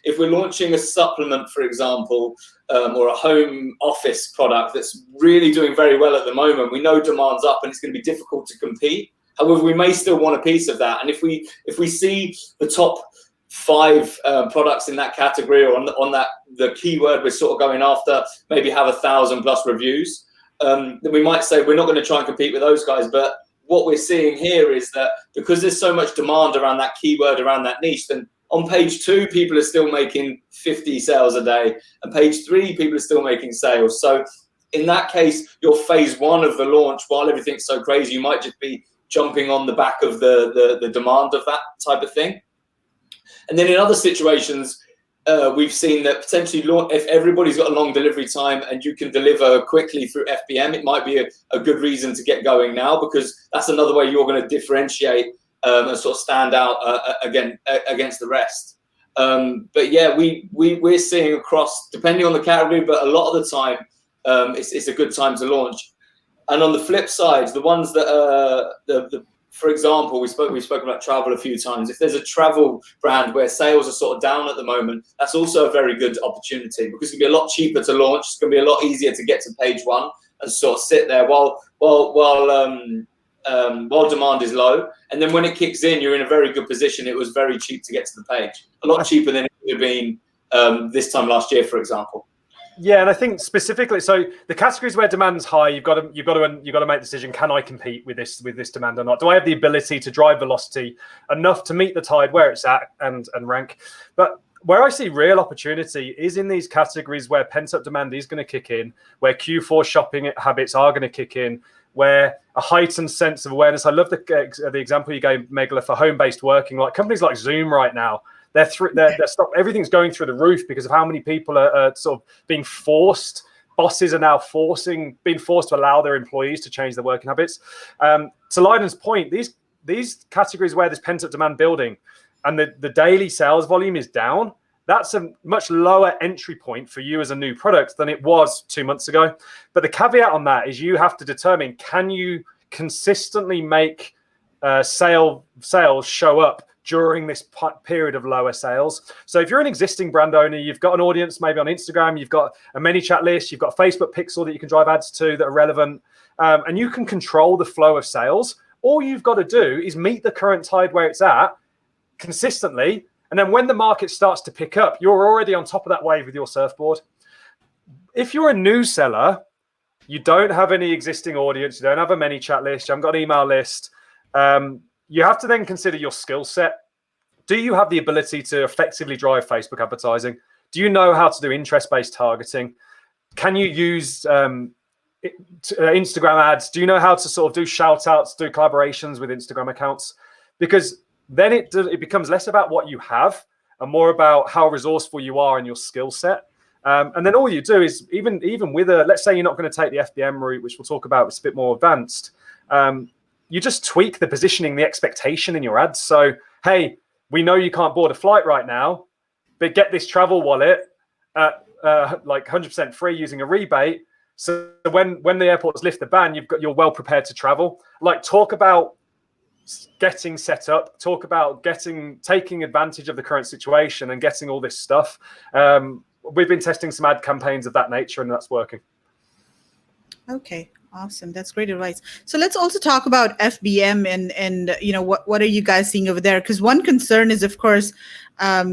If we're launching a supplement, for example, or a home office product that's really doing very well at the moment, we know demand's up and it's going to be difficult to compete. However, we may still want a piece of that. And if we see the top 5 products in that category, or on that the keyword we're sort of going after, maybe have 1,000+ reviews, then we might say we're not going to try and compete with those guys. But what we're seeing here is that because there's so much demand around that keyword, around that niche, then on page 2, people are still making 50 sales a day, and page 3, people are still making sales. So in that case, your phase 1 of the launch, while everything's so crazy, you might just be jumping on the back of the demand of that type of thing. And then in other situations, we've seen that potentially if everybody's got a long delivery time and you can deliver quickly through FBM, it might be a good reason to get going now, because that's another way you're going to differentiate and sort of stand out against the rest. But yeah, we're seeing across, depending on the category, but a lot of the time, it's a good time to launch. And on the flip side, the ones that for example, we spoke about travel a few times. If there's a travel brand where sales are sort of down at the moment, that's also a very good opportunity, because it's going to be a lot cheaper to launch. It's going to be a lot easier to get to page 1 and sort of sit there while demand is low. And then when it kicks in, you're in a very good position. It was very cheap to get to the page, a lot cheaper than it would have been this time last year, for example. Yeah, and I think specifically, so the categories where demand's high, you've got to make the decision: can I compete with this demand or not? Do I have the ability to drive velocity enough to meet the tide where it's at and rank? But where I see real opportunity is in these categories where pent-up demand is going to kick in, where Q4 shopping habits are going to kick in, where a heightened sense of awareness. I love the example you gave, Megala, for home-based working. Like companies like Zoom right now, everything's going through the roof because of how many people are sort of being forced. Bosses are now being forced to allow their employees to change their working habits. To Lyden's point, these categories where there's pent-up demand building and the daily sales volume is down, that's a much lower entry point for you as a new product than it was 2 months ago. But the caveat on that is you have to determine, can you consistently make sales show up during this period of lower sales? So if you're an existing brand owner, you've got an audience maybe on Instagram, you've got a ManyChat list, you've got a Facebook pixel that you can drive ads to that are relevant, and you can control the flow of sales. All you've got to do is meet the current tide where it's at consistently. And then when the market starts to pick up, you're already on top of that wave with your surfboard. If you're a new seller, you don't have any existing audience, you don't have a ManyChat list, you haven't got an email list, you have to then consider your skill set. Do you have the ability to effectively drive Facebook advertising? Do you know how to do interest-based targeting? Can you use Instagram ads? Do you know how to sort of do shout-outs, do collaborations with Instagram accounts? Because then it becomes less about what you have and more about how resourceful you are in your skill set. And then all you do is, even with let's say you're not going to take the FBM route, which we'll talk about, it's a bit more advanced. You just tweak the positioning, the expectation in your ads. So, hey, we know you can't board a flight right now, but get this travel wallet at like 100% free using a rebate. So when the airports lift the ban, you're well prepared to travel. Like, talk about getting set up, talk about taking advantage of the current situation and getting all this stuff. We've been testing some ad campaigns of that nature, and that's working. Okay. Awesome. That's great advice. So let's also talk about FBM and what are you guys seeing over there? Because one concern is, of course, are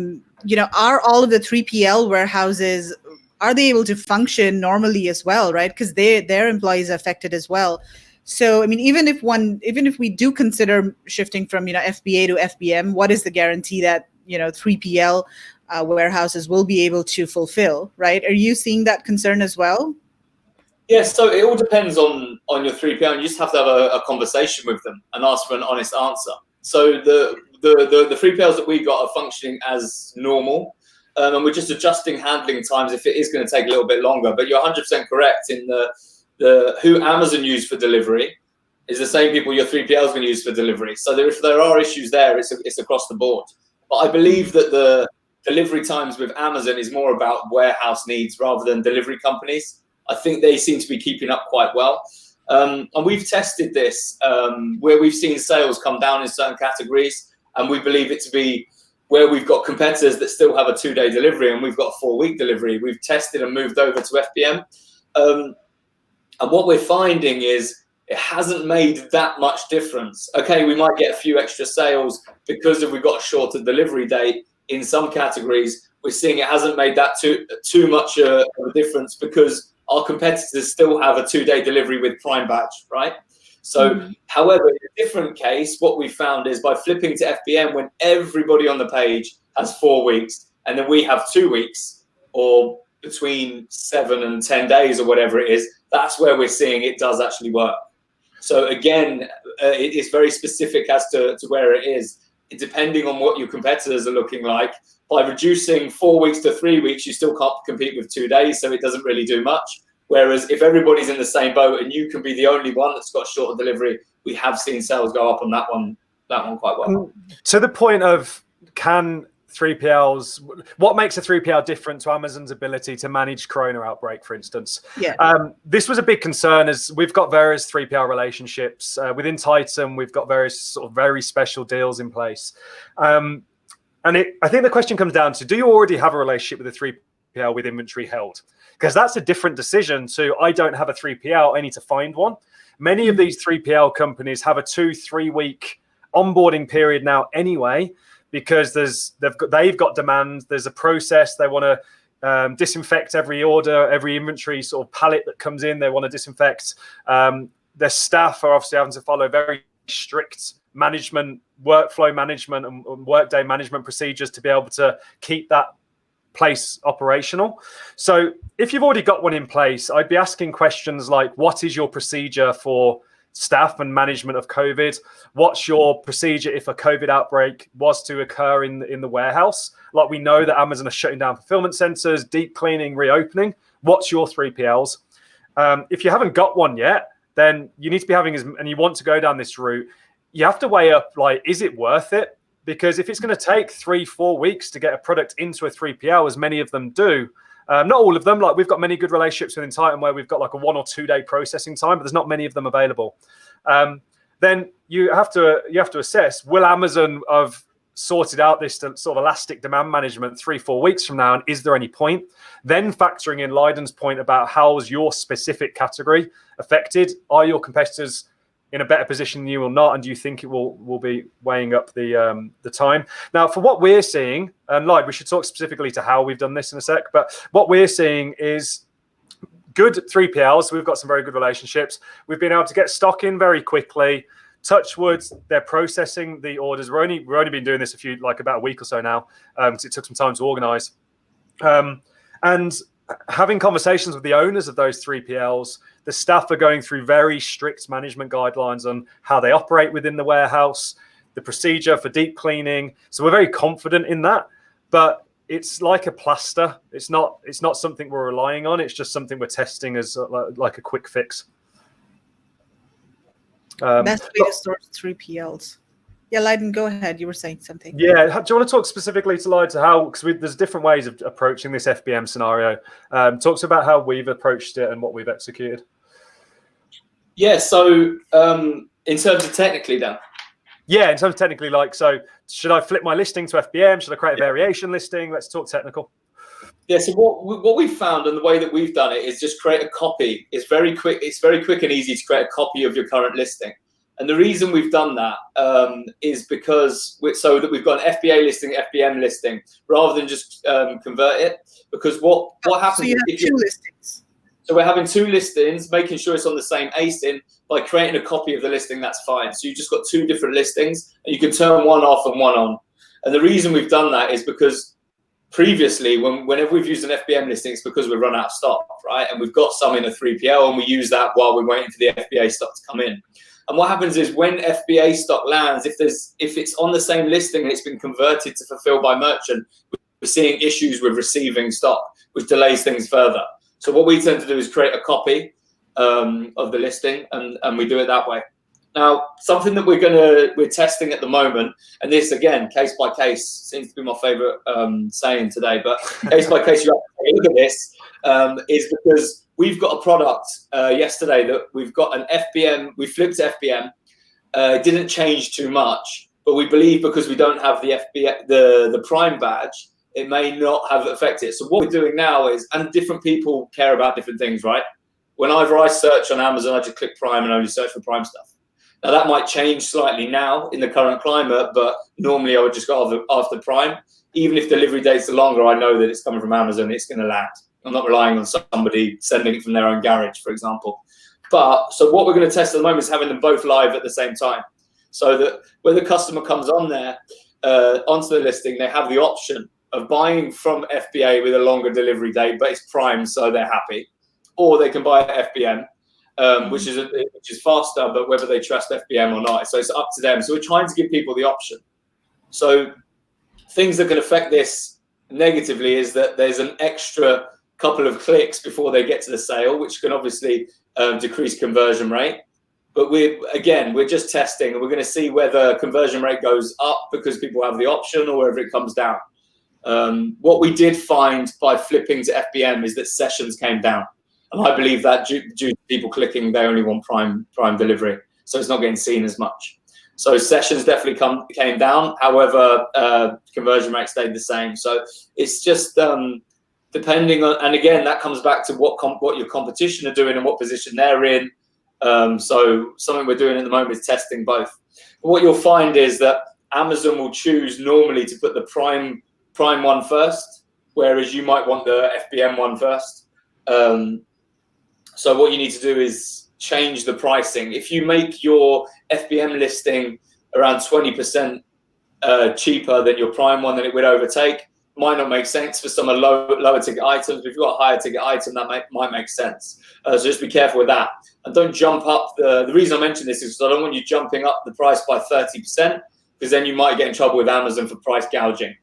all of the 3PL warehouses, are they able to function normally as well, right? Because their employees are affected as well. So, I mean, even if we do consider shifting from, FBA to FBM, what is the guarantee that, 3PL warehouses will be able to fulfill, right? Are you seeing that concern as well? Yes, so it all depends on your 3PL, and you just have to have a conversation with them and ask for an honest answer. So the 3PLs that we got are functioning as normal, and we're just adjusting handling times if it is going to take a little bit longer. But you're 100% correct in who Amazon use for delivery is the same people your 3PL is going to use for delivery. So if there are issues there, it's across the board. But I believe that the delivery times with Amazon is more about warehouse needs rather than delivery companies. I think they seem to be keeping up quite well. And we've tested this where we've seen sales come down in certain categories, and we believe it to be where we've got competitors that still have a 2-day delivery and we've got a 4-week delivery. We've tested and moved over to FBM. And what we're finding is it hasn't made that much difference. Okay, we might get a few extra sales because we've got a shorter delivery date in some categories. We're seeing it hasn't made that too much of a difference because our competitors still have a 2-day delivery with Prime Badge, right? So, however, in a different case, what we found is by flipping to FBM, when everybody on the page has 4 weeks, and then we have 2 weeks, or between 7 and 10 days, or whatever it is, that's where we're seeing it does actually work. So again, it is very specific as to where it is. Depending on what your competitors are looking like, by reducing 4 weeks to 3 weeks, you still can't compete with 2 days, so it doesn't really do much. Whereas if everybody's in the same boat and you can be the only one that's got shorter delivery, we have seen sales go up on that one quite well. To the point of, can 3PLs, what makes a 3PL different to Amazon's ability to manage Corona outbreak, for instance? Yeah. This was a big concern, as we've got various 3PL relationships. Within Titan, we've got various sort of very special deals in place. I think the question comes down to, do you already have a relationship with a 3PL with inventory held? Because that's a different decision to, I don't have a 3PL, I need to find one. Many of these 3PL companies have a 2-3 week onboarding period now anyway, because they've got demand. There's a process. They want to disinfect every order, every inventory sort of pallet that comes in. They want to disinfect. Their staff are obviously having to follow very strict management, workflow management, and workday management procedures to be able to keep that place operational. So if you've already got one in place, I'd be asking questions like, what is your procedure for staff and management of COVID? What's your procedure if a COVID outbreak was to occur in the warehouse? Like, we know that Amazon are shutting down fulfillment centers, deep cleaning, reopening. What's your 3PLs? If you haven't got one yet, then you need to be having, and you want to go down this route, you have to weigh up, like, is it worth it? Because if it's going to take 3-4 weeks to get a product into a 3PL, as many of them do, not all of them, like we've got many good relationships within Titan where we've got like a 1 or 2 day processing time, but there's not many of them available. Then you have to assess, will Amazon have sorted out this sort of elastic demand management 3-4 weeks from now, and is there any point? Then factoring in Lyden's point about how's your specific category affected? Are your competitors in a better position than you or not, and do you think it will be weighing up the time? Now, for what we're seeing, and Lyd, we should talk specifically to how we've done this in a sec, but what we're seeing is good 3PLs. We've got some very good relationships. We've been able to get stock in very quickly. Touch wood, they're processing the orders. We're only been doing this about a week or so now, because it took some time to organize. And having conversations with the owners of those 3PLs, the staff are going through very strict management guidelines on how they operate within the warehouse, the procedure for deep cleaning. So we're very confident in that, but it's like a plaster. It's not something we're relying on. It's just something we're testing as like a quick fix. Best way to source 3PLs. Yeah, Lyden, go ahead. You were saying something. Yeah, do you want to talk specifically to Lyden to how, because there's different ways of approaching this FBM scenario. Talks about how we've approached it and what we've executed. Yeah, so in terms of technically, Dan? Yeah, in terms of technically, so should I flip my listing to FBM? Should I create a variation listing? Let's talk technical. Yeah, so what we've found and the way that we've done it is just create a copy. It's very quick and easy to create a copy of your current listing. And the reason we've done that is because so that we've got an FBA listing, FBM listing, rather than just convert it. Because what happens? So you have two listings. So we're having two listings, making sure it's on the same ASIN. By creating a copy of the listing, that's fine. So you've just got two different listings, and you can turn one off and one on. And the reason we've done that is because previously, whenever we've used an FBM listing, it's because we've run out of stock, right? And we've got some in a 3PL, and we use that while we're waiting for the FBA stock to come in. And what happens is when FBA stock lands, if it's on the same listing and it's been converted to fulfill by merchant, we're seeing issues with receiving stock, which delays things further. So what we tend to do is create a copy of the listing, and we do it that way. Now, something that we're testing at the moment, and this again, case by case, seems to be my favorite saying today, but case by case, you have to take a look at this, is because we've got a product yesterday that we've got an FBM. We flipped to FBM. It didn't change too much, but we believe because we don't have the FBM, the Prime badge, it may not have affected it. So what we're doing now is, and different people care about different things, right? Whenever I search on Amazon, I just click Prime and only search for Prime stuff. Now that might change slightly now in the current climate, but normally I would just go after Prime. Even if delivery dates are longer, I know that it's coming from Amazon, it's going to land. I'm not relying on somebody sending it from their own garage, for example. But so what we're going to test at the moment is having them both live at the same time, so that when the customer comes on there, onto the listing, they have the option of buying from FBA with a longer delivery date, but it's Prime, so they're happy, or they can buy at FBM, which is faster, but whether they trust FBM or not, so it's up to them. So we're trying to give people the option. So things that can affect this negatively is that there's an extra couple of clicks before they get to the sale, which can obviously decrease conversion rate. But we're just testing, and we're going to see whether conversion rate goes up because people have the option, or whether it comes down. What we did find by flipping to FBM is that sessions came down, and I believe that due to people clicking, they only want Prime delivery, so it's not getting seen as much. So sessions definitely came down. However, conversion rate stayed the same. So it's just depending on, and again, that comes back to what your competition are doing and what position they're in. So something we're doing at the moment is testing both. But what you'll find is that Amazon will choose normally to put the Prime one first, whereas you might want the FBM one first. So what you need to do is change the pricing. If you make your FBM listing around 20% cheaper than your Prime one, then it would overtake. Might not make sense for some lower ticket items. If you've got a higher ticket item, that might make sense. So just be careful with that. And don't jump up. The reason I mention this is because I don't want you jumping up the price by 30%, because then you might get in trouble with Amazon for price gouging.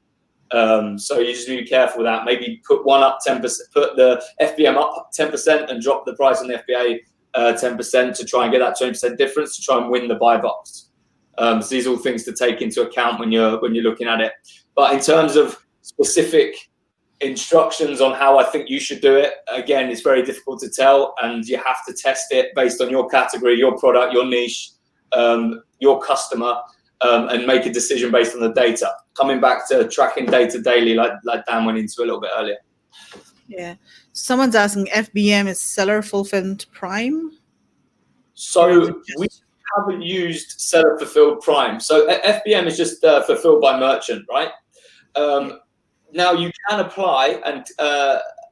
So you just need to be careful with that. Maybe put one up 10%, put the FBM up 10% and drop the price on the FBA 10% to try and get that 20% difference to try and win the buy box. So these are all things to take into account when you're looking at it. But in terms of specific instructions on how I think you should do it, again, it's very difficult to tell, and you have to test it based on your category, your product, your niche, your customer, and make a decision based on the data. Coming back to tracking data daily, like Dan went into a little bit earlier. Yeah. Someone's asking, FBM is seller fulfilled Prime? So we haven't used seller fulfilled Prime. So FBM is just fulfilled by merchant, right? Now you can apply and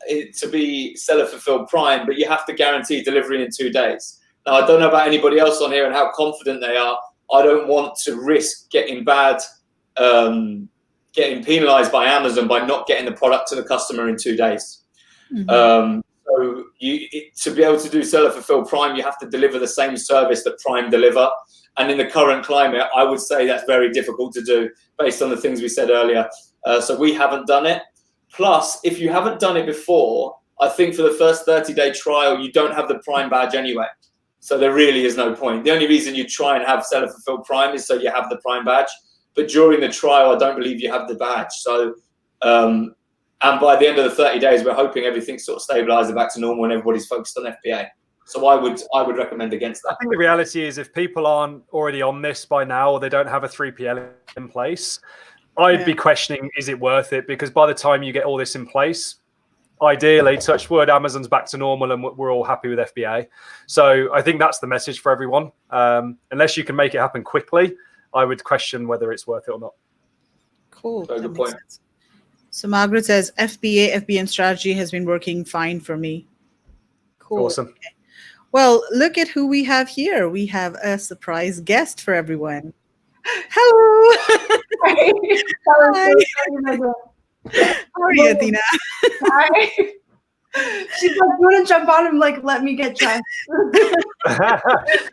it to be seller fulfilled Prime, but you have to guarantee delivery in 2 days. Now I don't know about anybody else on here and how confident they are. I don't want to risk getting penalized by Amazon by not getting the product to the customer in 2 days. So to be able to do seller fulfilled Prime, you have to deliver the same service that Prime deliver. And in the current climate, I would say that's very difficult to do based on the things we said earlier. So we haven't done it. Plus, if you haven't done it before, I think for the first 30-day trial, you don't have the Prime badge anyway. So there really is no point. The only reason you try and have seller fulfilled Prime is so you have the Prime badge. But during the trial, I don't believe you have the badge. So, and by the end of the 30 days, we're hoping everything's sort of stabilized back to normal and everybody's focused on FBA. So I would recommend against that. I think the reality is if people aren't already on this by now, or they don't have a 3PL in place, I'd be questioning, is it worth it? Because by the time you get all this in place, ideally, touch wood, Amazon's back to normal and we're all happy with FBA. So I think that's the message for everyone. Unless you can make it happen quickly, I would question whether it's worth it or not. Cool. Very good point. Sense. So Margaret says, FBM strategy has been working fine for me. Cool. Awesome. Okay. Well, look at who we have here. We have a surprise guest for everyone. Hello. Hi. How are you, Athena? Hi. She's like, you want to jump on and like let me get dressed?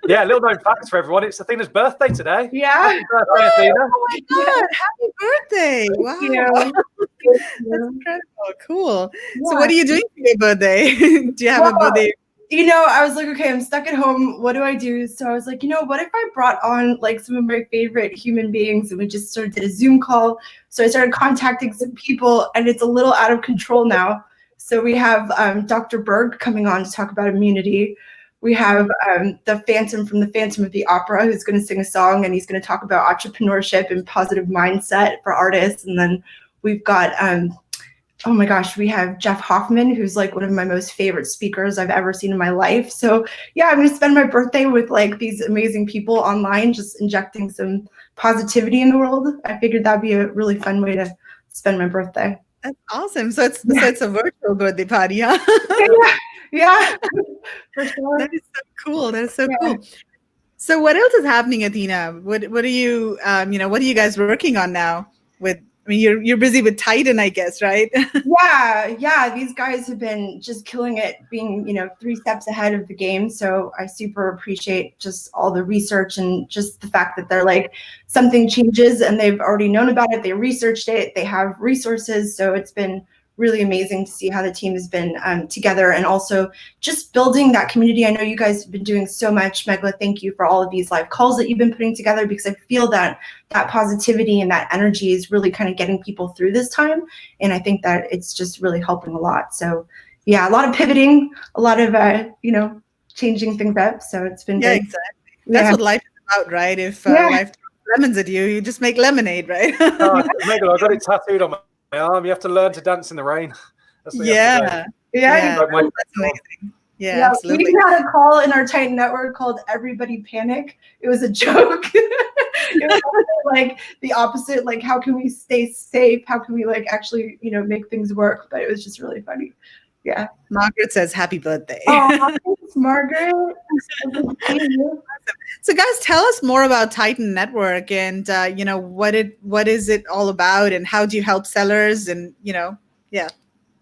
Yeah, little known facts for everyone. It's Athena's birthday today. Yeah. Happy birthday, Athena. Oh my God! Happy birthday! Wow, that's incredible. Cool. Yeah. So, what are you doing for your birthday? Do you have a birthday? You know, I was like, okay, I'm stuck at home. What do I do? So I was like, you know, what if I brought on like some of my favorite human beings and we just sort of did a Zoom call? So I started contacting some people and it's a little out of control now. So we have Dr. Berg coming on to talk about immunity. We have the Phantom from the Phantom of the Opera, who's going to sing a song, and he's going to talk about entrepreneurship and positive mindset for artists. And then we've got, oh my gosh, we have Jeff Hoffman, who's like one of my most favorite speakers I've ever seen in my life. So yeah, I'm going to spend my birthday with like these amazing people online, just injecting some positivity in the world. I figured that'd be a really fun way to spend my birthday. That's awesome. So it's a virtual birthday party, huh? Yeah, for sure. That is so cool. That is so cool. So what else is happening, Athena? What are you what are you guys working on now? You're busy with Titan, I guess, right? Yeah. These guys have been just killing it, being 3 steps ahead of the game. So I super appreciate just all the research and just the fact that they're like, something changes and they've already known about it. They researched it. They have resources. So it's been really amazing to see how the team has been together, and also just building that community. I know you guys have been doing so much. Megla, thank you for all of these live calls that you've been putting together, because I feel that positivity and that energy is really kind of getting people through this time. And I think that it's just really helping a lot. So yeah, a lot of pivoting, a lot of, changing things up. So it's been good. Exactly. That's what life is about, right? If life throws lemons at you, you just make lemonade, right? Megla, I got it tattooed on my arm. You have to learn to dance in the rain. That's that's amazing. Yeah, absolutely. We had a call in our Titan network called Everybody Panic. It was a joke. It was like the opposite, like how can we stay safe? How can we like actually, make things work? But it was just really funny. Yeah. Margaret says happy birthday. Oh, thanks, Margaret. So guys, tell us more about Titan Network and what is it all about, and how do you help sellers, and Well,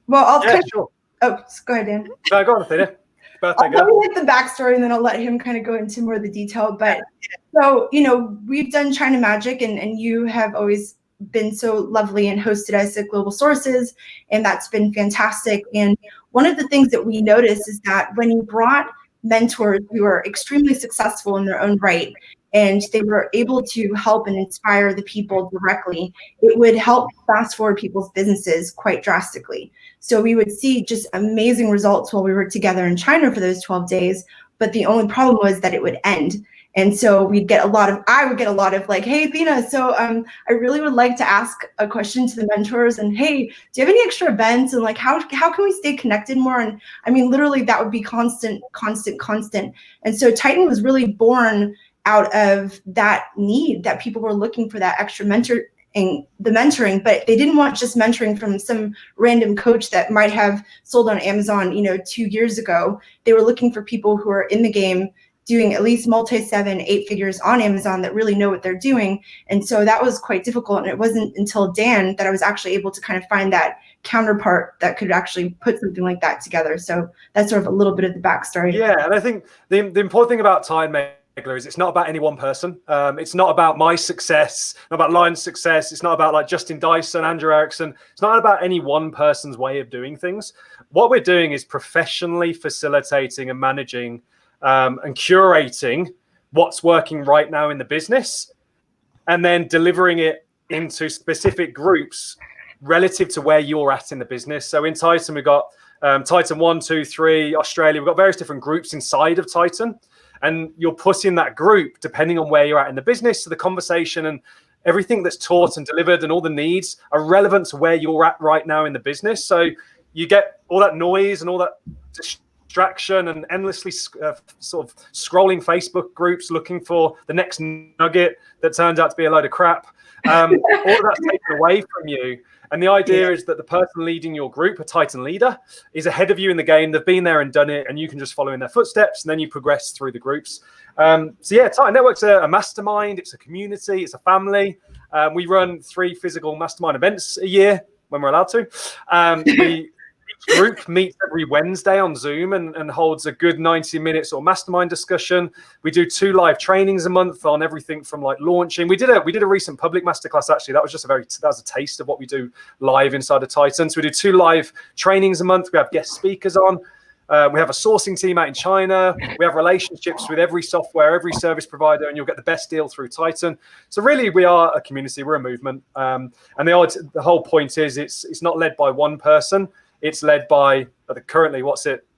I'll sure. Oh, go ahead, Dan. No, go on, Athena. I'll tell you the backstory, and then I'll let him kind of go into more of the detail. But so, we've done China Magic, and you have always been so lovely and hosted us at Global Sources, and that's been fantastic. And one of the things that we noticed is that when you brought mentors who are extremely successful in their own right, and they were able to help and inspire the people directly, it would help fast forward people's businesses quite drastically. So we would see just amazing results while we were together in China for those 12 days. But the only problem was that it would end. And so I would get a lot of like, hey, Athena, so I really would like to ask a question to the mentors, and hey, do you have any extra events, and like how can we stay connected more? And I mean, literally that would be constant. And so Titan was really born out of that need that people were looking for, that extra mentoring, but they didn't want just mentoring from some random coach that might have sold on Amazon, 2 years ago. They were looking for people who are in the game, doing at least multi-7, 8 figures on Amazon, that really know what they're doing. And so that was quite difficult. And it wasn't until Dan that I was actually able to kind of find that counterpart that could actually put something like that together. So that's sort of a little bit of the backstory. Yeah, and I think the important thing about Titan is it's not about any one person. It's not about my success, not about Lyden's success. It's not about like Justin Dyson, Andrew Erickson. It's not about any one person's way of doing things. What we're doing is professionally facilitating and managing and curating what's working right now in the business, and then delivering it into specific groups relative to where you're at in the business. So in Titan, we've got Titan 1, 2, 3, Australia. We've got various different groups inside of Titan, and you're putting that group depending on where you're at in the business. So the conversation and everything that's taught and delivered and all the needs are relevant to where you're at right now in the business. So you get all that noise and all that distraction and endlessly sort of scrolling Facebook groups looking for the next nugget that turns out to be a load of crap. All of that's taken away from you. And the idea is that the person leading your group, a Titan leader, is ahead of you in the game. They've been there and done it, and you can just follow in their footsteps, and then you progress through the groups. Titan Network's a mastermind. It's a community. It's a family. We run 3 physical mastermind events a year when we're allowed to. Each group meets every Wednesday on Zoom and holds a good 90-minute sort of mastermind discussion. We do 2 live trainings a month on everything from like launching. We did a recent public masterclass actually. That was just that was a taste of what we do live inside of Titan. So we do 2 live trainings a month. We have guest speakers on. We have a sourcing team out in China. We have relationships with every software, every service provider, and you'll get the best deal through Titan. So really, we are a community. We're a movement. And the whole point is it's not led by one person. It's led by currently,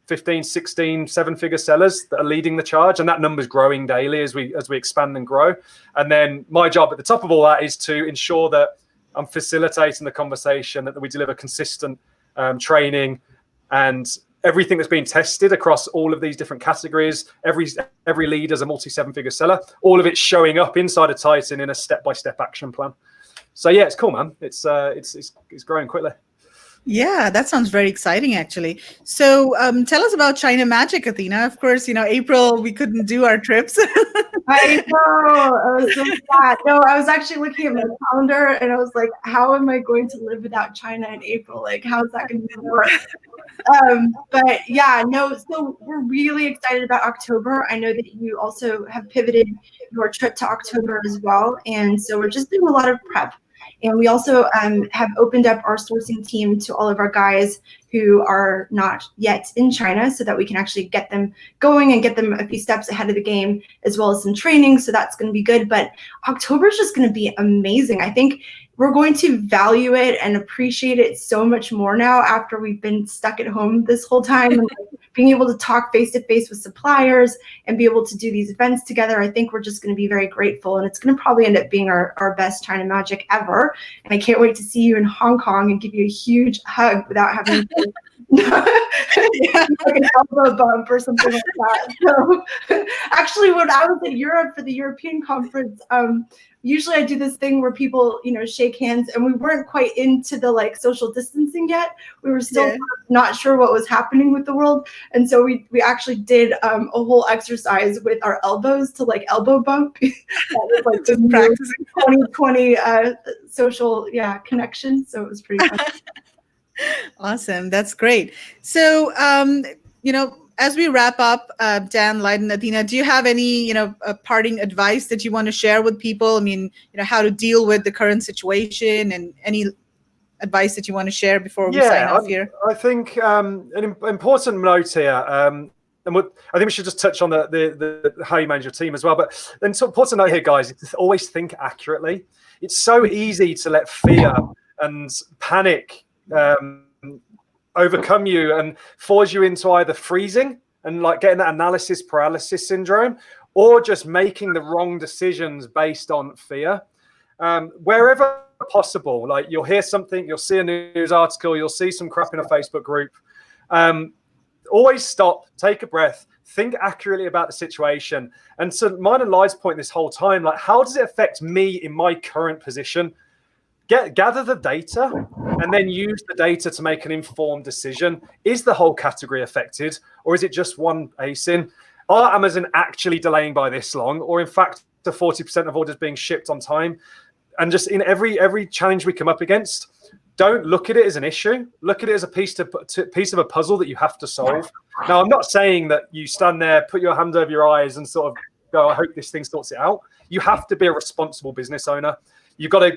15, 16, 7-figure sellers that are leading the charge, and that number's growing daily as we expand and grow. And then my job at the top of all that is to ensure that I'm facilitating the conversation, that we deliver consistent training and everything that's being tested across all of these different categories. Every lead is a multi-7-figure seller. All of it's showing up inside of Titan in a step-by-step action plan. So yeah, it's cool, man. It's growing quickly. Yeah, that sounds very exciting, actually. So tell us about China Magic, Athena. Of course, April, we couldn't do our trips. I know. I was so sad. No, I was actually looking at my calendar and I was like, how am I going to live without China in April? Like, how is that going to work? But yeah, no, so we're really excited about October. I know that you also have pivoted your trip to October as well. And so we're just doing a lot of prep. And we also have opened up our sourcing team to all of our guys who are not yet in China so that we can actually get them going and get them a few steps ahead of the game, as well as some training. So that's going to be good. But October is just going to be amazing. I think we're going to value it and appreciate it so much more now after we've been stuck at home this whole time. And being able to talk face-to-face with suppliers and be able to do these events together, I think we're just going to be very grateful. And it's going to probably end up being our best China Magic ever. And I can't wait to see you in Hong Kong and give you a huge hug without having to like an elbow bump or something like that. So actually, when I was in Europe for the European conference, usually I do this thing where people, shake hands, and we weren't quite into the social distancing yet. We were still not sure what was happening with the world. And so we actually did a whole exercise with our elbows to elbow bump. That was just practicing 2020 social connection. So it was pretty fun. Awesome. That's great. So, as we wrap up, Dan, Lyden, Athena, do you have any, parting advice that you want to share with people? I mean, how to deal with the current situation, and any advice that you want to share before we sign off here? I think an important note here, and I think we should just touch on the how you manage your team as well. But then, so important note here, guys, is to always think accurately. It's so easy to let fear and panic overcome you and force you into either freezing and getting that analysis paralysis syndrome, or just making the wrong decisions based on fear. Wherever possible, you'll hear something, you'll see a news article, you'll see some crap in a Facebook group. Always stop, take a breath, think accurately about the situation. And so mine and Lyde's point this whole time, how does it affect me in my current position? Gather the data and then use the data to make an informed decision. Is the whole category affected, or is it just one ASIN? Are Amazon actually delaying by this long, or in fact, the 40% of orders being shipped on time? And just in every challenge we come up against, don't look at it as an issue. Look at it as a piece of a puzzle that you have to solve. Now, I'm not saying that you stand there, put your hand over your eyes, and sort of go, I hope this thing sorts it out. You have to be a responsible business owner. You've got to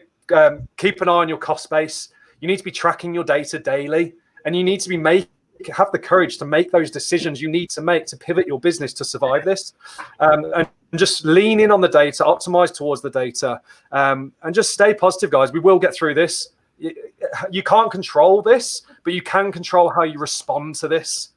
keep an eye on your cost base. You need to be tracking your data daily, and you need to have the courage to make those decisions you need to make to pivot your business to survive this. And just lean in on the data, optimize towards the data, and just stay positive, guys. We will get through this. You can't control this, but you can control how you respond to this.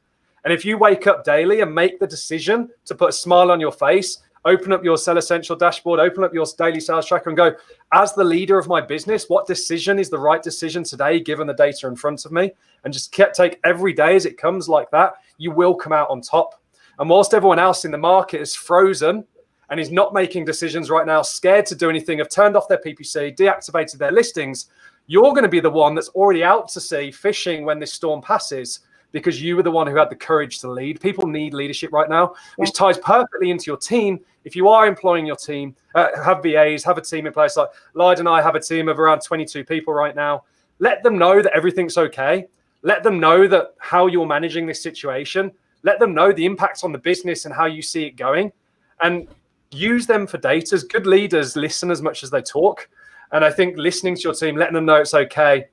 And if you wake up daily and make the decision to put a smile on your face, open up your Sell Essential dashboard, open up your daily sales tracker and go, as the leader of my business, what decision is the right decision today, given the data in front of me? And just take every day as it comes like that, you will come out on top. And whilst everyone else in the market is frozen and is not making decisions right now, scared to do anything, have turned off their PPC, deactivated their listings, you're going to be the one that's already out to sea fishing when this storm passes, because you were the one who had the courage to lead. People need leadership right now, which ties perfectly into your team. If you are employing your team, have VAs, have a team in place. Like Lyden and I have a team of around 22 people right now. Let them know that everything's okay. Let them know that how you're managing this situation. Let them know the impact on the business and how you see it going. And use them for data. Good leaders listen as much as they talk. And I think listening to your team, letting them know it's okay.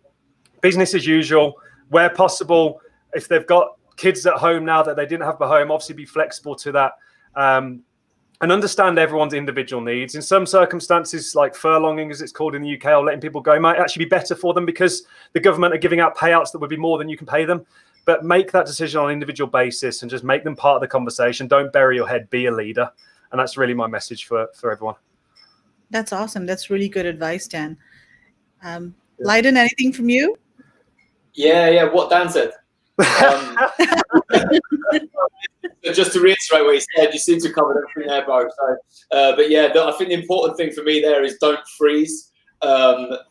Business as usual, where possible. If they've got kids at home now that they didn't have at home, obviously be flexible to that. and understand everyone's individual needs. In some circumstances, like furlonging, as it's called in the UK, or letting people go, might actually be better for them because the government are giving out payouts that would be more than you can pay them. But make that decision on an individual basis and just make them part of the conversation. Don't bury your head, be a leader. And that's really my message for everyone. That's awesome. That's really good advice, Dan. Lyden, anything from you? Yeah, what Dan said. Just to reiterate what he said, you seem to cover everything there, Bo. So, but yeah, I think the important thing for me there is don't freeze.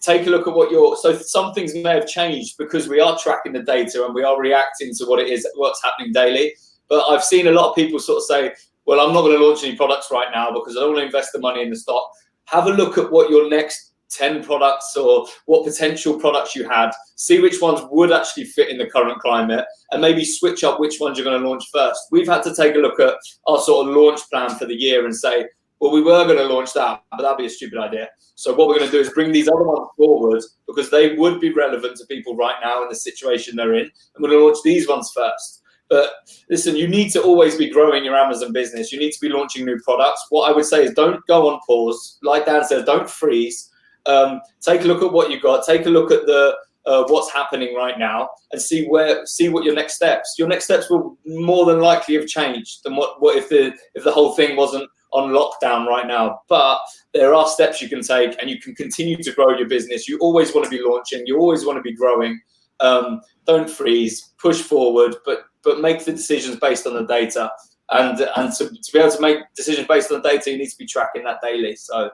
Take a look at so some things may have changed because we are tracking the data and we are reacting to what's happening daily. But I've seen a lot of people sort of say, well, I'm not going to launch any products right now because I don't want to invest the money in the stock. Have a look at what your next 10 products or what potential products you had, see which ones would actually fit in the current climate, and maybe switch up which ones you're going to launch first. We've had to take a look at our sort of launch plan for the year and say, well, we were going to launch that, but that'd be a stupid idea. So what we're going to do is bring these other ones forward because they would be relevant to people right now in the situation they're in. And we're going to launch these ones first. But listen, you need to always be growing your Amazon business. You need to be launching new products. What I would say is don't go on pause. Like Dan says, don't freeze. Take a look at what you've got. Take a look at the what's happening right now, and see what your next steps. Your next steps will more than likely have changed than what if the whole thing wasn't on lockdown right now. But there are steps you can take, and you can continue to grow your business. You always want to be launching. You always want to be growing. Don't freeze. Push forward, but make the decisions based on the data. And to be able to make decisions based on the data, you need to be tracking that daily. So,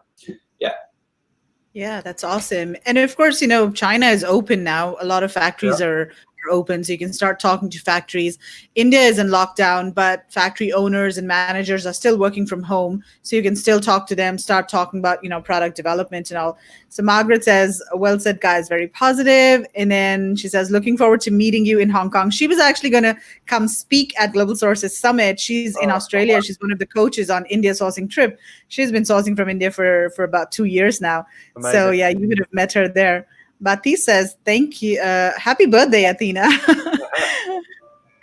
yeah. Yeah, that's awesome. And of course, China is open now. A lot of factories are open, so you can start talking to factories. India is in lockdown, but factory owners and managers are still working from home, so you can still talk to them, start talking about product development and all. So Margaret says, well said, guys, very positive. And then she says, looking forward to meeting you in Hong Kong. She was actually going to come speak at Global Sources Summit. She's in Australia. She's one of the coaches on India sourcing trip. She's been sourcing from India for about 2 years now. Amazing. So yeah, you would have met her there. Bati says, thank you. Happy birthday, Athena.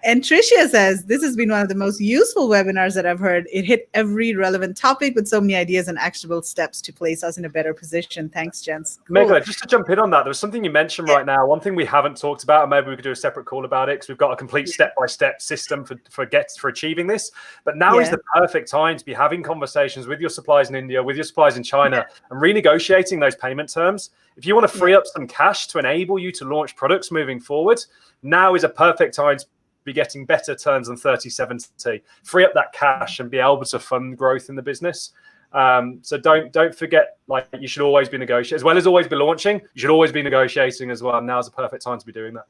And Tricia says, this has been one of the most useful webinars that I've heard. It hit every relevant topic with so many ideas and actionable steps to place us in a better position. Thanks, gents. Cool. Megla, just to jump in on that, there was something you mentioned right now. One thing we haven't talked about, and maybe we could do a separate call about it, because we've got a complete step-by-step system for achieving this. But now is the perfect time to be having conversations with your suppliers in India, with your suppliers in China, and renegotiating those payment terms. If you want to free up some cash to enable you to launch products moving forward, now is a perfect time to be getting better terms than 30/70. Free up that cash and be able to fund growth in the business. So don't forget, like, you should always be negotiating. As well as always be launching, you should always be negotiating as well. Now is a perfect time to be doing that.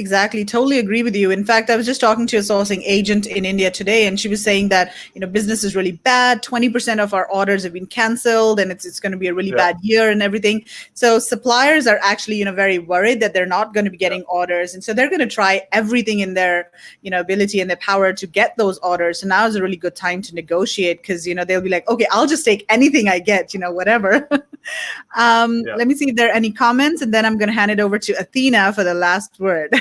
Exactly. Totally agree with you. In fact, I was just talking to a sourcing agent in India today, and she was saying that, business is really bad. 20% of our orders have been canceled, and it's going to be a really bad year and everything. So suppliers are actually, very worried that they're not going to be getting orders. And so they're going to try everything in their, ability and their power to get those orders. So now is a really good time to negotiate, because, they'll be like, okay, I'll just take anything I get, whatever. Let me see if there are any comments, and then I'm going to hand it over to Athena for the last word.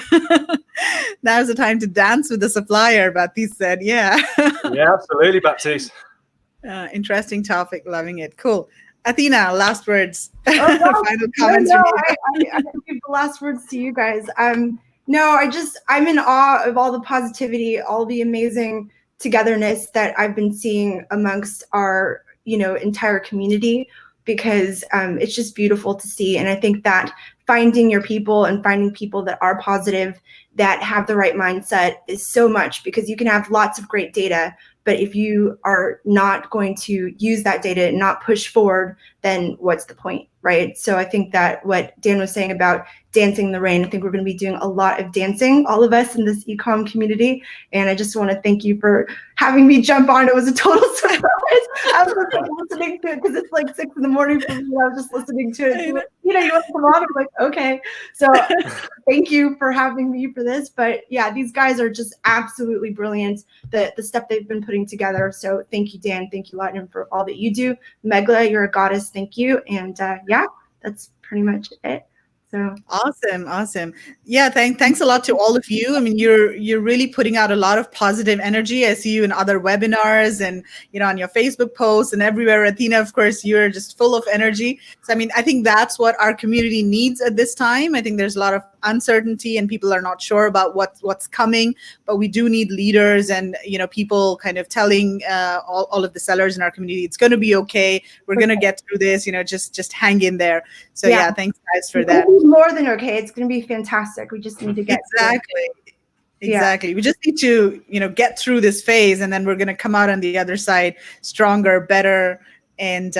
Now's the time to dance with the supplier, Baptiste said. Yeah, absolutely, Baptiste. Interesting topic. Loving it. Cool. Athena, last words. Final comments. I give the last words to you guys. I'm in awe of all the positivity, all the amazing togetherness that I've been seeing amongst our, entire community, because it's just beautiful to see. And I think that finding your people and finding people that are positive, that have the right mindset, is so much, because you can have lots of great data, but if you are not going to use that data and not push forward, then what's the point, right? So I think that what Dan was saying about dancing in the rain, I think we're going to be doing a lot of dancing, all of us in this e-com community. And I just want to thank you for having me jump on. It was a total surprise. I was listening to it because it's like 6 a.m. for me. I was just listening to it. So, you want to come on? I'm like, okay. So thank you for having me for this. But yeah, these guys are just absolutely brilliant. The stuff they've been putting together. So thank you, Dan. Thank you, Lyden, for all that you do. Megla, you're a goddess. Thank you. And that's pretty much it. So Awesome. Yeah, thanks a lot to all of you. I mean, you're really putting out a lot of positive energy. I see you in other webinars and on your Facebook posts and everywhere. Athena, of course, you're just full of energy. So I mean, I think that's what our community needs at this time. I think there's a lot of uncertainty and people are not sure about what's coming, but we do need leaders and people kind of telling all of the sellers in our community it's going to be okay. We're going to get through this. Just hang in there. So yeah, thanks guys for that. More than okay. It's going to be fantastic. We just need to get Exactly. We just need to, get through this phase, and then we're going to come out on the other side stronger, better, and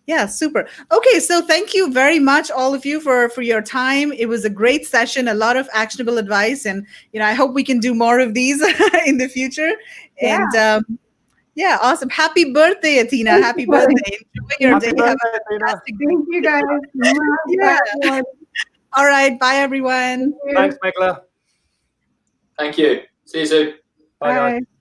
yeah, super. Okay, so thank you very much, all of you, for your time. It was a great session, a lot of actionable advice, and I hope we can do more of these in the future. Yeah. And yeah, awesome. Happy birthday, Athena. Happy birthday. Enjoy your day. Have a fantastic day. Thank you guys. Yeah. All right. Bye, everyone. Thanks, Megla. Thank you. See you soon. Bye, guys. Bye.